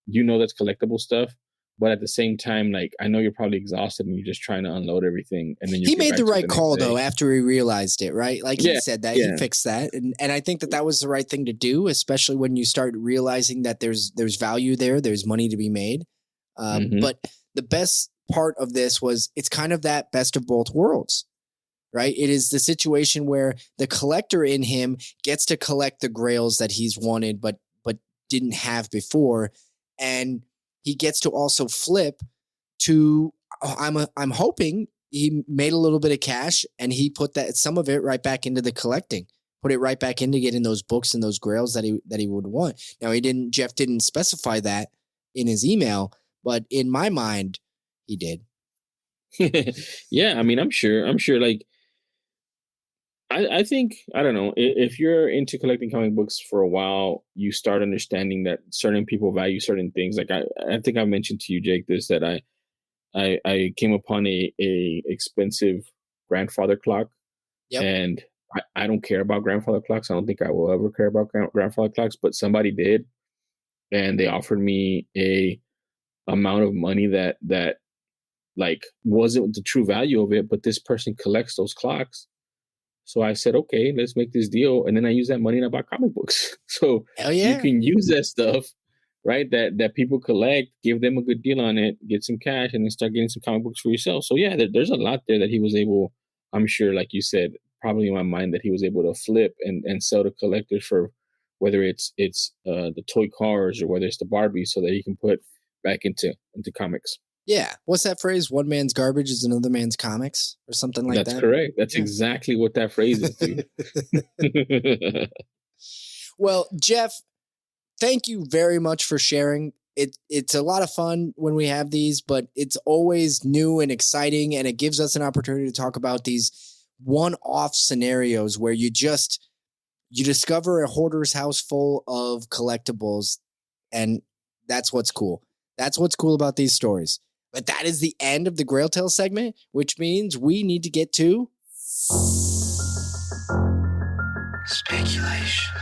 Speaker 9: that's collectible stuff. But at the same time, like, I know you're probably exhausted and you're just trying to unload everything. And then
Speaker 8: he made the right call, though, after he realized it, right? Like he said that, he fixed that. And I think that was the right thing to do, especially when you start realizing that there's value there, there's money to be made. But the best part of this was it's kind of that best of both worlds, right? It is the situation where the collector in him gets to collect the grails that he's wanted, but didn't have before. And he gets to also flip to, I'm hoping he made a little bit of cash and he put some of it right back into the collecting, put it right back into getting those books and those grails that he would want. Now Jeff didn't specify that in his email, but in my mind, he did.
Speaker 9: Yeah. I mean, I'm sure like, I think, I don't know, if you're into collecting comic books for a while, you start understanding that certain people value certain things. Like I think I mentioned to you, Jake, that I came upon a expensive grandfather clock. Yep. And I don't care about grandfather clocks. I don't think I will ever care about grandfather clocks, but somebody did. And they offered me a amount of money that like wasn't the true value of it, but this person collects those clocks. So I said, okay, let's make this deal. And then I use that money and I bought comic books. So you can use that stuff, right? That people collect, give them a good deal on it, get some cash, and then start getting some comic books for yourself. So yeah, there's a lot there that he was able, I'm sure, like you said, probably in my mind, that he was able to flip and sell to collectors for whether it's the toy cars or whether it's the Barbie, so that he can put back into comics.
Speaker 8: Yeah. What's that phrase? One man's garbage is another man's comics, or something like that.
Speaker 9: That's correct. That's exactly what that phrase is, dude.
Speaker 8: Well, Jeff, thank you very much for sharing. It's a lot of fun when we have these, but it's always new and exciting, and it gives us an opportunity to talk about these one-off scenarios where you discover a hoarder's house full of collectibles, and that's what's cool. That's what's cool about these stories. But that is the end of the Grail Tale segment, which means we need to get to
Speaker 1: speculation.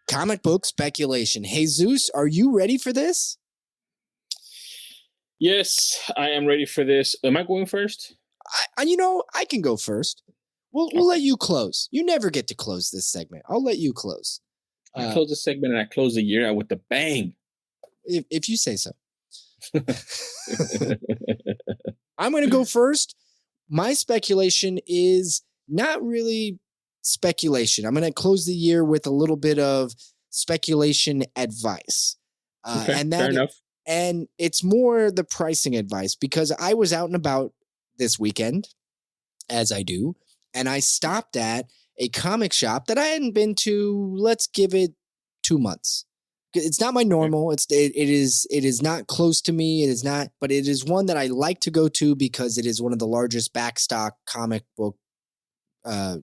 Speaker 8: Comic book speculation. Jesus, are you ready for this?
Speaker 9: Yes, I am ready for this. Am I going first?
Speaker 8: I can go first. We'll let you close. You never get to close this segment. I'll let you close.
Speaker 9: I close the segment and I close the year out with a bang.
Speaker 8: If you say so. I'm going to go first. My speculation is not really speculation. I'm going to close the year with a little bit of speculation advice.
Speaker 9: Okay, fair enough.
Speaker 8: And it's more the pricing advice, because I was out and about this weekend, as I do, and I stopped at a comic shop that I hadn't been to, let's give it 2 months. It's not my normal. It is not close to me. It is not, but it is one that I like to go to because it is one of the largest backstock comic book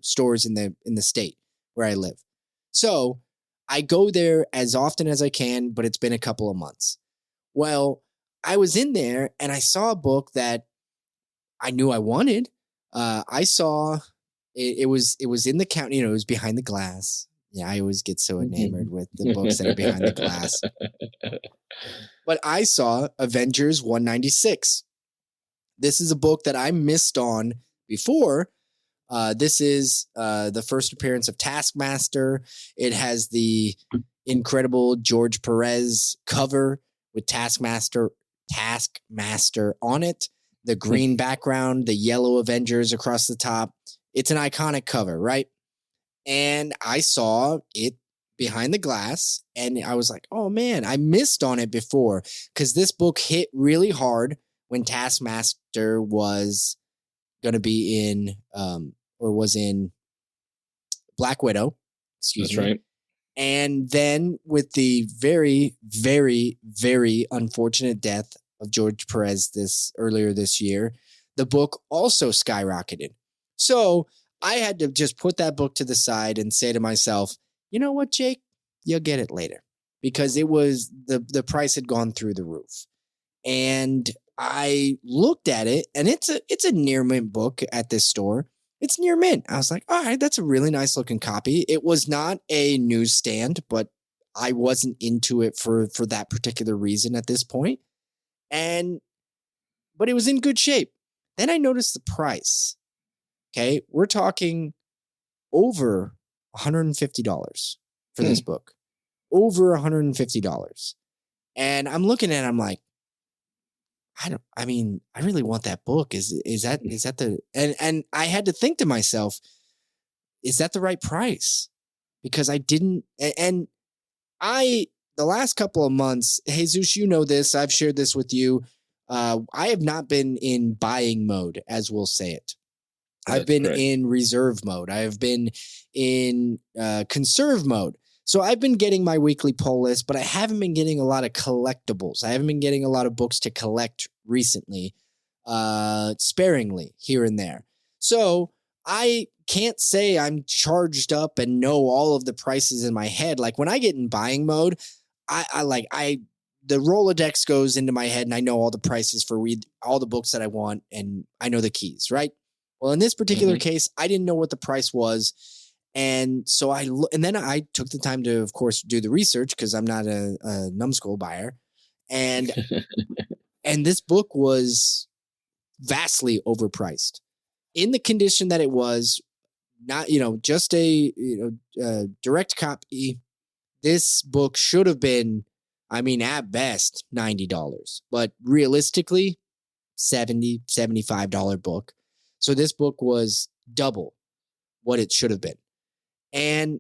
Speaker 8: stores in the state where I live. So I go there as often as I can, but it's been a couple of months. Well, I was in there and I saw a book that I knew I wanted. I saw it was in the counter, it was behind the glass. Yeah, I always get so enamored with the books that are behind the glass. But I saw Avengers 196. This is a book that I missed on before. This is the first appearance of Taskmaster. It has the incredible George Perez cover with Taskmaster on it. The green background, the yellow Avengers across the top. It's an iconic cover, right? And I saw it behind the glass and I was like, oh man, I missed on it before because this book hit really hard when Taskmaster was going to be in, was in Black Widow.
Speaker 9: That's right.
Speaker 8: And then with the very, very, very unfortunate death of George Perez earlier this year, the book also skyrocketed. So I had to just put that book to the side and say to myself, you know what, Jake, you'll get it later, because it was the price had gone through the roof. And I looked at it, and it's a near mint book at this store. It's near mint. I was like, all right, that's a really nice looking copy. It was not a newsstand, but I wasn't into it for that particular reason at this point. But it was in good shape. Then I noticed the price. Okay, we're talking over $150 for this book. Over $150. And I'm looking at it, I'm like, I really want that book. Is that the, and I had to think to myself, is that the right price? Because I didn't, and the last couple of months, Jesus, you know this, I've shared this with you. I have not been in buying mode, as we'll say it. I've been in reserve mode. I have been in conserve mode. So I've been getting my weekly pull list, but I haven't been getting a lot of collectibles. I haven't been getting a lot of books to collect recently, sparingly here and there. So I can't say I'm charged up and know all of the prices in my head. Like when I get in buying mode, the Rolodex goes into my head and I know all the prices for all the books that I want and I know the keys, right? Well, in this particular case, I didn't know what the price was. And so then I took the time to, of course, do the research because I'm not a numbskull buyer. And and this book was vastly overpriced in the condition that it was, not, just a direct copy. This book should have been, at best $90, but realistically $70, $75 book. So this book was double what it should have been. And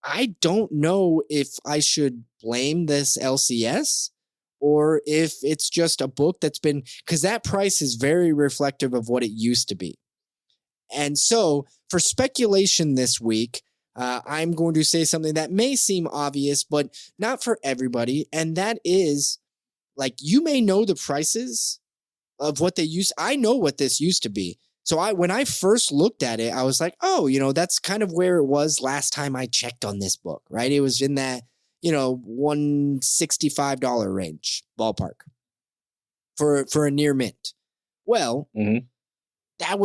Speaker 8: I don't know if I should blame this LCS or if it's just a book that's been, because that price is very reflective of what it used to be. And so for speculation this week, I'm going to say something that may seem obvious, but not for everybody. And that is, like, you may know the prices of what they used. I know what this used to be. So when I first looked at it, I was like, oh, that's kind of where it was last time I checked on this book, right? It was in that, $165 range ballpark for a near mint. Well,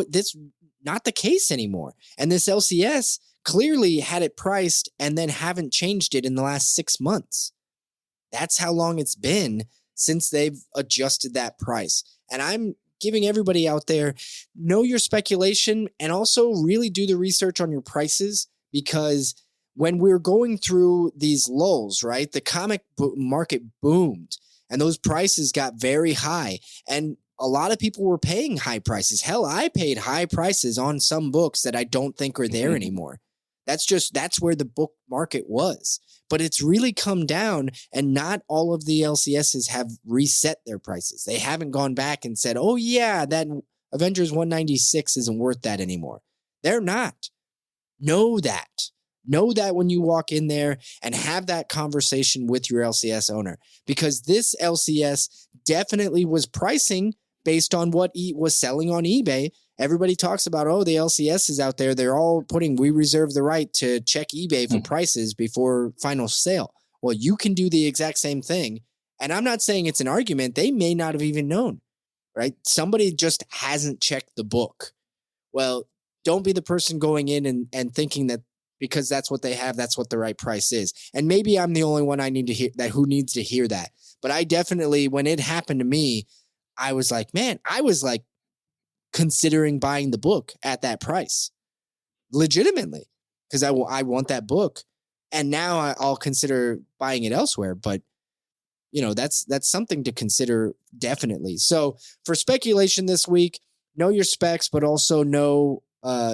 Speaker 8: this not the case anymore. And this LCS clearly had it priced and then haven't changed it in the last 6 months. That's how long it's been since they've adjusted that price. And I'm giving everybody out there, know your speculation and also really do the research on your prices, because when we're going through these lulls, right, the comic book market boomed and those prices got very high and a lot of people were paying high prices. Hell, I paid high prices on some books that I don't think are there anymore. That's where the book market was. But it's really come down, and not all of the LCSs have reset their prices. They haven't gone back and said, oh yeah, that Avengers 196 isn't worth that anymore. They're not. Know that. Know that when you walk in there and have that conversation with your LCS owner, because this LCS definitely was pricing based on what was selling on eBay. Everybody talks about, oh, the LCSs out there, they're all we reserve the right to check eBay for prices before final sale. Well, you can do the exact same thing. And I'm not saying it's an argument. They may not have even known, right? Somebody just hasn't checked the book. Well, don't be the person going in and thinking that because that's what they have. That's what the right price is. And maybe I'm the only one I need to hear that who needs to hear that. But I definitely, when it happened to me, I was like, man, I was like considering buying the book at that price legitimately because I want that book. And now I'll consider buying it elsewhere. But you know, that's something to consider definitely. So for speculation this week, know your specs, but also know,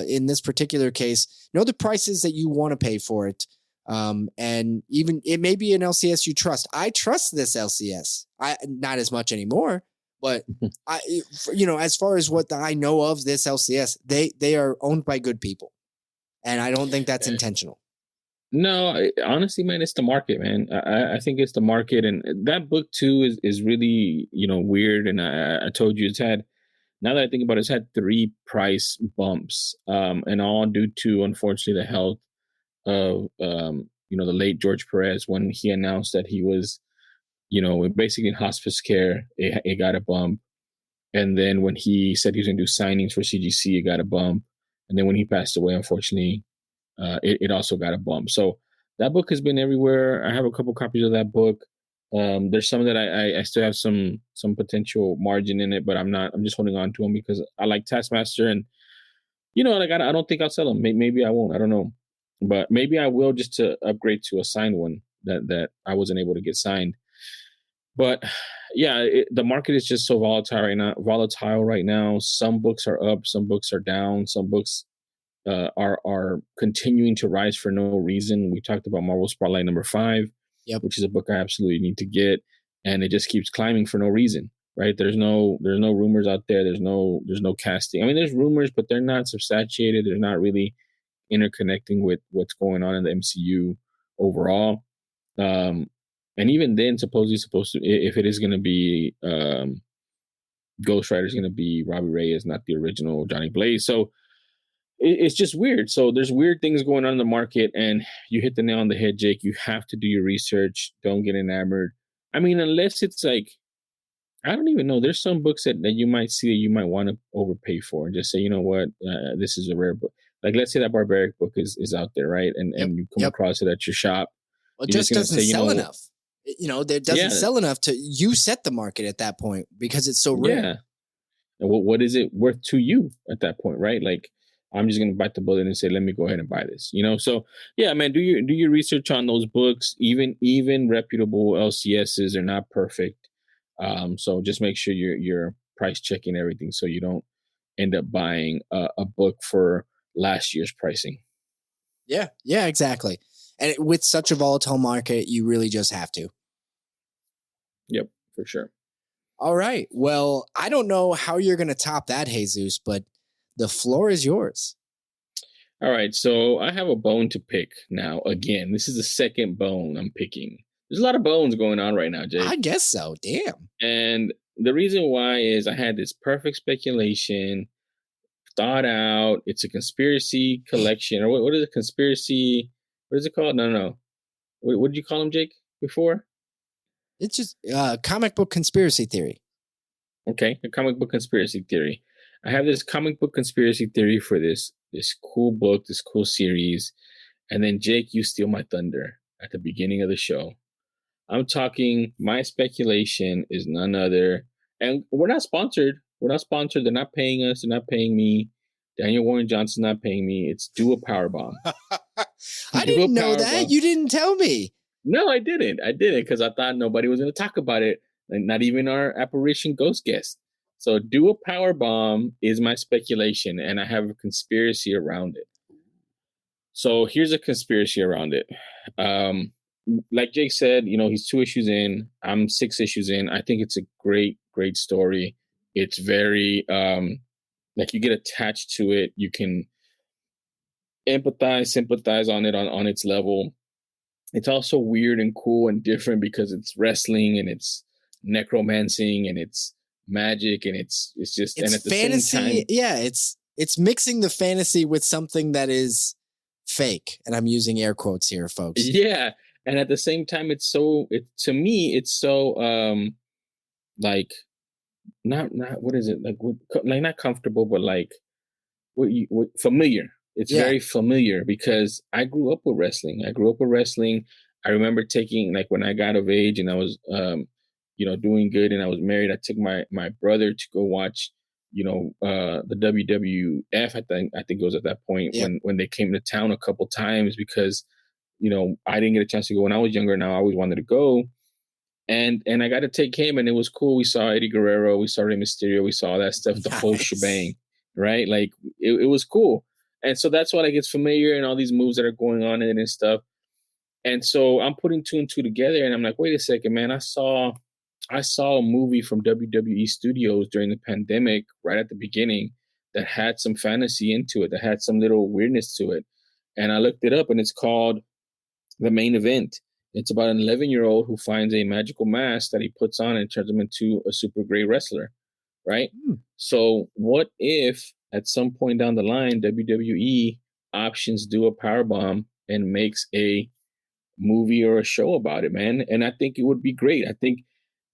Speaker 8: in this particular case, know the prices that you want to pay for it. And even it may be an LCS you trust. I trust this LCS. Not as much anymore, but as far as what I know of this LCS, they are owned by good people, and I don't think that's intentional.
Speaker 9: No, honestly, man, it's the market, man. I think it's the market, and that book too is really weird. And I told you now that I think about it, it's had 3 price bumps, and all due to, unfortunately, the health of the late George Perez. When he announced that he was basically in hospice care, it got a bump. And then when he said he was going to do signings for CGC, it got a bump. And then when he passed away, unfortunately, it also got a bump. So that book has been everywhere. I have a couple copies of that book. There's some that I still have some potential margin in it, but I'm just holding on to them because I like Taskmaster, and I don't think I'll sell them. Maybe I won't. I don't know, but maybe I will, just to upgrade to a signed one that I wasn't able to get signed. But yeah, the market is just so volatile right now. Some books are up, some books are down, some books are continuing to rise for no reason. We talked about Marvel Spotlight number 5, which is a book I absolutely need to get, and it just keeps climbing for no reason, right? There's no rumors out there. There's no casting. I mean, there's rumors, but they're not substantiated. They're not really interconnecting with what's going on in the MCU overall. And even then, supposedly if it is going to be Ghost Rider, is going to be Robbie Reyes, not the original Johnny Blaze. So it's just weird. So there's weird things going on in the market, and you hit the nail on the head, Jake. You have to do your research. Don't get enamored. I mean, unless it's like, I don't even know. There's some books that you might see that you might want to overpay for and just say, you know what, this is a rare book. Like, let's say that Barbaric book is out there, right? And you come across it at your shop.
Speaker 8: Well, it just doesn't sell enough. It doesn't sell enough you set the market at that point because it's so rare.
Speaker 9: Yeah. And what is it worth to you at that point, right? Like, I'm just going to bite the bullet and say, let me go ahead and buy this, So yeah, man, do your research on those books. Even reputable LCSs are not perfect. So just make sure you're price checking everything so you don't end up buying a book for last year's pricing.
Speaker 8: Yeah, exactly. And with such a volatile market, you really just have to.
Speaker 9: Yep, for sure.
Speaker 8: All right. Well, I don't know how you're going to top that, Jesus, but the floor is yours.
Speaker 9: All right. So I have a bone to pick now. Again, this is the second bone I'm picking. There's a lot of bones going on right now, Jake.
Speaker 8: I guess so. Damn.
Speaker 9: And the reason why is I had this perfect speculation thought out. It's a conspiracy collection, or what is a conspiracy? What is it called? No. What did you call them, Jake, before?
Speaker 8: It's just comic book conspiracy theory.
Speaker 9: Okay, a comic book conspiracy theory. I have this comic book conspiracy theory for this cool book, this cool series. And then, Jake, you steal my thunder at the beginning of the show. I'm talking, my speculation is none other. And we're not sponsored. They're not paying us. They're not paying me. Daniel Warren Johnson's not paying me. It's Do a Powerbomb.
Speaker 8: I didn't know that. You didn't tell me.
Speaker 9: No, I didn't because I thought nobody was going to talk about it. And not even our apparition ghost guest. So Do a Powerbomb is my speculation, and I have a conspiracy around it. So here's a conspiracy around it. Like Jake said, he's 2 issues in. I'm 6 issues in. I think it's a great, great story. It's very, like, you get attached to it. You can empathize, sympathize on it on its level. It's also weird and cool and different because it's wrestling and it's necromancing and it's magic and it's just, and at the
Speaker 8: fantasy.
Speaker 9: same time,
Speaker 8: yeah, it's mixing the fantasy with something that is fake, and I'm using air quotes here, folks.
Speaker 9: Yeah, and at the same time, to me it's so like not what is it, like not comfortable, but like what familiar, It's
Speaker 8: Yeah.
Speaker 9: very familiar because I grew up with wrestling. I remember taking, like, when I got of age and I was, doing good and I was married, I took my brother to go watch, the WWF. I think it was at that point when they came to town a couple times because, I didn't get a chance to go when I was younger. Now I always wanted to go. And I got to take him, and it was cool. We saw Eddie Guerrero, we saw Rey Mysterio, we saw all that stuff, the whole shebang, right? Like it was cool. And so that's why like it's familiar and all these moves that are going on in it and stuff. And so I'm putting two and two together, and I'm like, wait a second, man. I saw a movie from WWE Studios during the pandemic, right at the beginning, that had some fantasy into it, that had some little weirdness to it. And I looked it up, and it's called The Main Event. It's about an 11-year-old who finds a magical mask that he puts on and turns him into a super great wrestler, right? So what if at some point down the line, WWE options do a powerbomb and makes a movie or a show about it, man? And I think it would be great. I think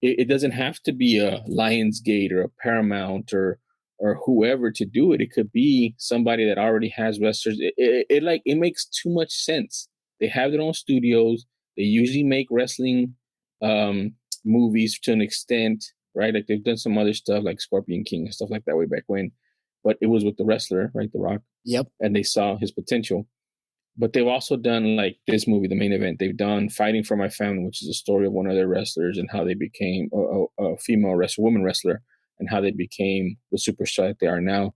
Speaker 9: it doesn't have to be a Lionsgate or a Paramount or whoever to do it. It could be somebody that already has wrestlers. It makes too much sense. They have their own studios. They usually make wrestling movies to an extent, right? Like they've done some other stuff like Scorpion King and stuff like that way back when, but it was with the wrestler, right? The Rock.
Speaker 8: Yep. And
Speaker 9: they saw his potential. But they've also done like this movie, The Main Event. They've done Fighting for My Family, which is a story of one of their wrestlers and how they became a female wrestler, woman wrestler, and how they became the superstar that they are now.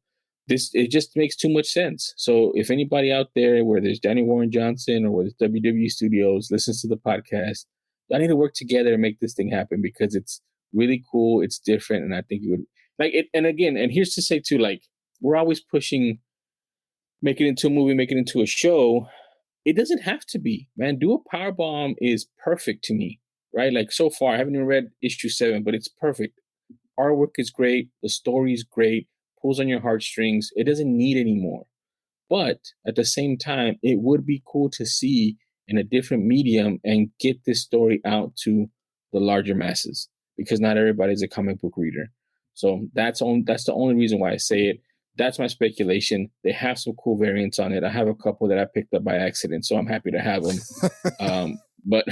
Speaker 9: It just makes too much sense. So if anybody out there, where there's Danny Warren Johnson or where there's WWE Studios, listens to the podcast, I need to work together and make this thing happen because it's really cool. It's different. And I think it would like it. And again, and here's to say too, like we're always pushing, make it into a movie, make it into a show. It doesn't have to be, man. Do a Powerbomb is perfect to me, right? Like so far, I haven't even read issue 7, but it's perfect. Artwork is great. The story is great. Pulls on your heartstrings. It doesn't need any more. But at the same time, it would be cool to see in a different medium and get this story out to the larger masses because not everybody's a comic book reader. So that's the only reason why I say it. That's my speculation. They have some cool variants on it. I have a couple that I picked up by accident, so I'm happy to have them. But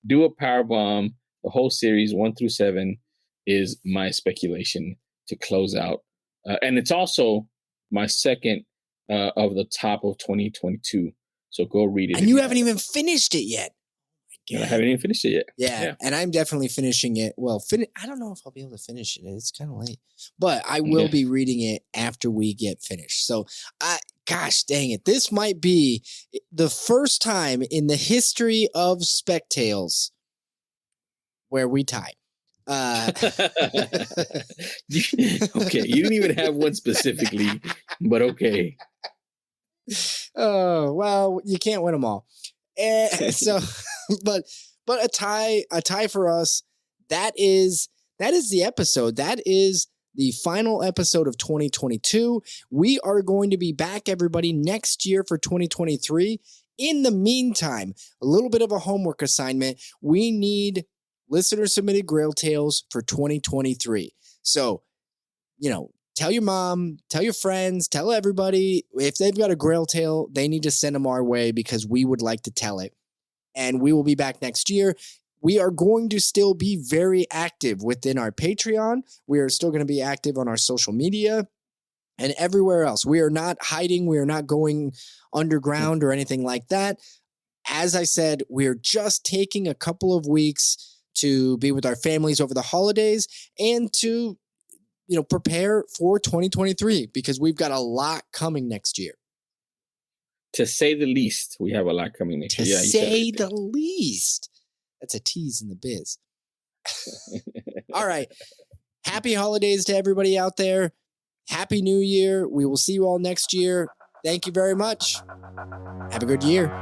Speaker 9: do a Powerbomb. The whole series 1 through 7 is my speculation to close out. And it's also my second of the top of 2022. So go read it.
Speaker 8: And you haven't even finished it yet.
Speaker 9: I haven't even finished it yet.
Speaker 8: Yeah. And I'm definitely finishing it. Well, I don't know if I'll be able to finish it. It's kind of late. But I will be reading it after we get finished. So, gosh dang it. This might be the first time in the history of Spectales where we tie.
Speaker 9: Okay, you didn't even have one specifically, but okay.
Speaker 8: Oh, well, you can't win them all. So, but a tie for us. That is the episode. That is the final episode of 2022. We are going to be back, everybody, next year for 2023. In the meantime, a little bit of a homework assignment. We need listener submitted Grail Tales for 2023. So, tell your mom, tell your friends, tell everybody. If they've got a Grail Tale, they need to send them our way because we would like to tell it. And we will be back next year. We are going to still be very active within our Patreon. We are still going to be active on our social media and everywhere else. We are not hiding. We are not going underground or anything like that. As I said, we're just taking a couple of weeks to be with our families over the holidays and to, prepare for 2023 because we've got a lot coming next year.
Speaker 9: To say the least, we have a lot coming next year.
Speaker 8: To say the least. That's a tease in the biz. All right. Happy holidays to everybody out there. Happy New Year. We will see you all next year. Thank you very much. Have a good year.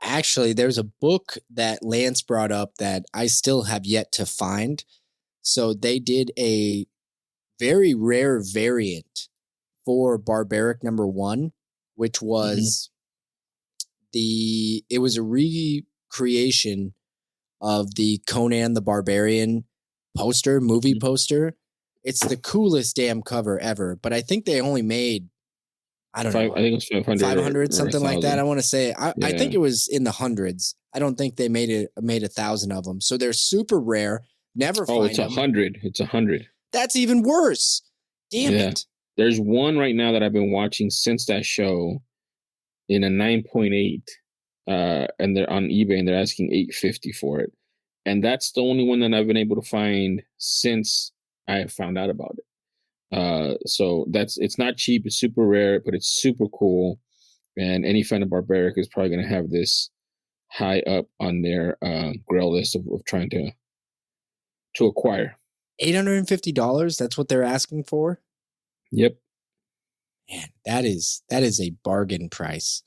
Speaker 8: Actually, there's a book that Lance brought up that I still have yet to find. So they did a very rare variant for Barbaric #1, which was it was a recreation of the Conan the Barbarian movie poster. It's the coolest damn cover ever, but I think they only made, I don't know.
Speaker 9: I think it was 500,
Speaker 8: something like that. I want to say, I think it was in the hundreds. I don't think they made 1,000 of them. So they're super rare. Never find
Speaker 9: it's 100. It's 100.
Speaker 8: That's even worse. Damn it.
Speaker 9: There's one right now that I've been watching since that show in a 9.8, and they're on eBay and they're asking $850 for it. And that's the only one that I've been able to find since I have found out about it. So it's not cheap. It's super rare, but it's super cool. And any fan of Barbaric is probably going to have this high up on their Grail list of trying to acquire.
Speaker 8: $850. That's what they're asking for.
Speaker 9: Yep.
Speaker 8: Man, that is a bargain price.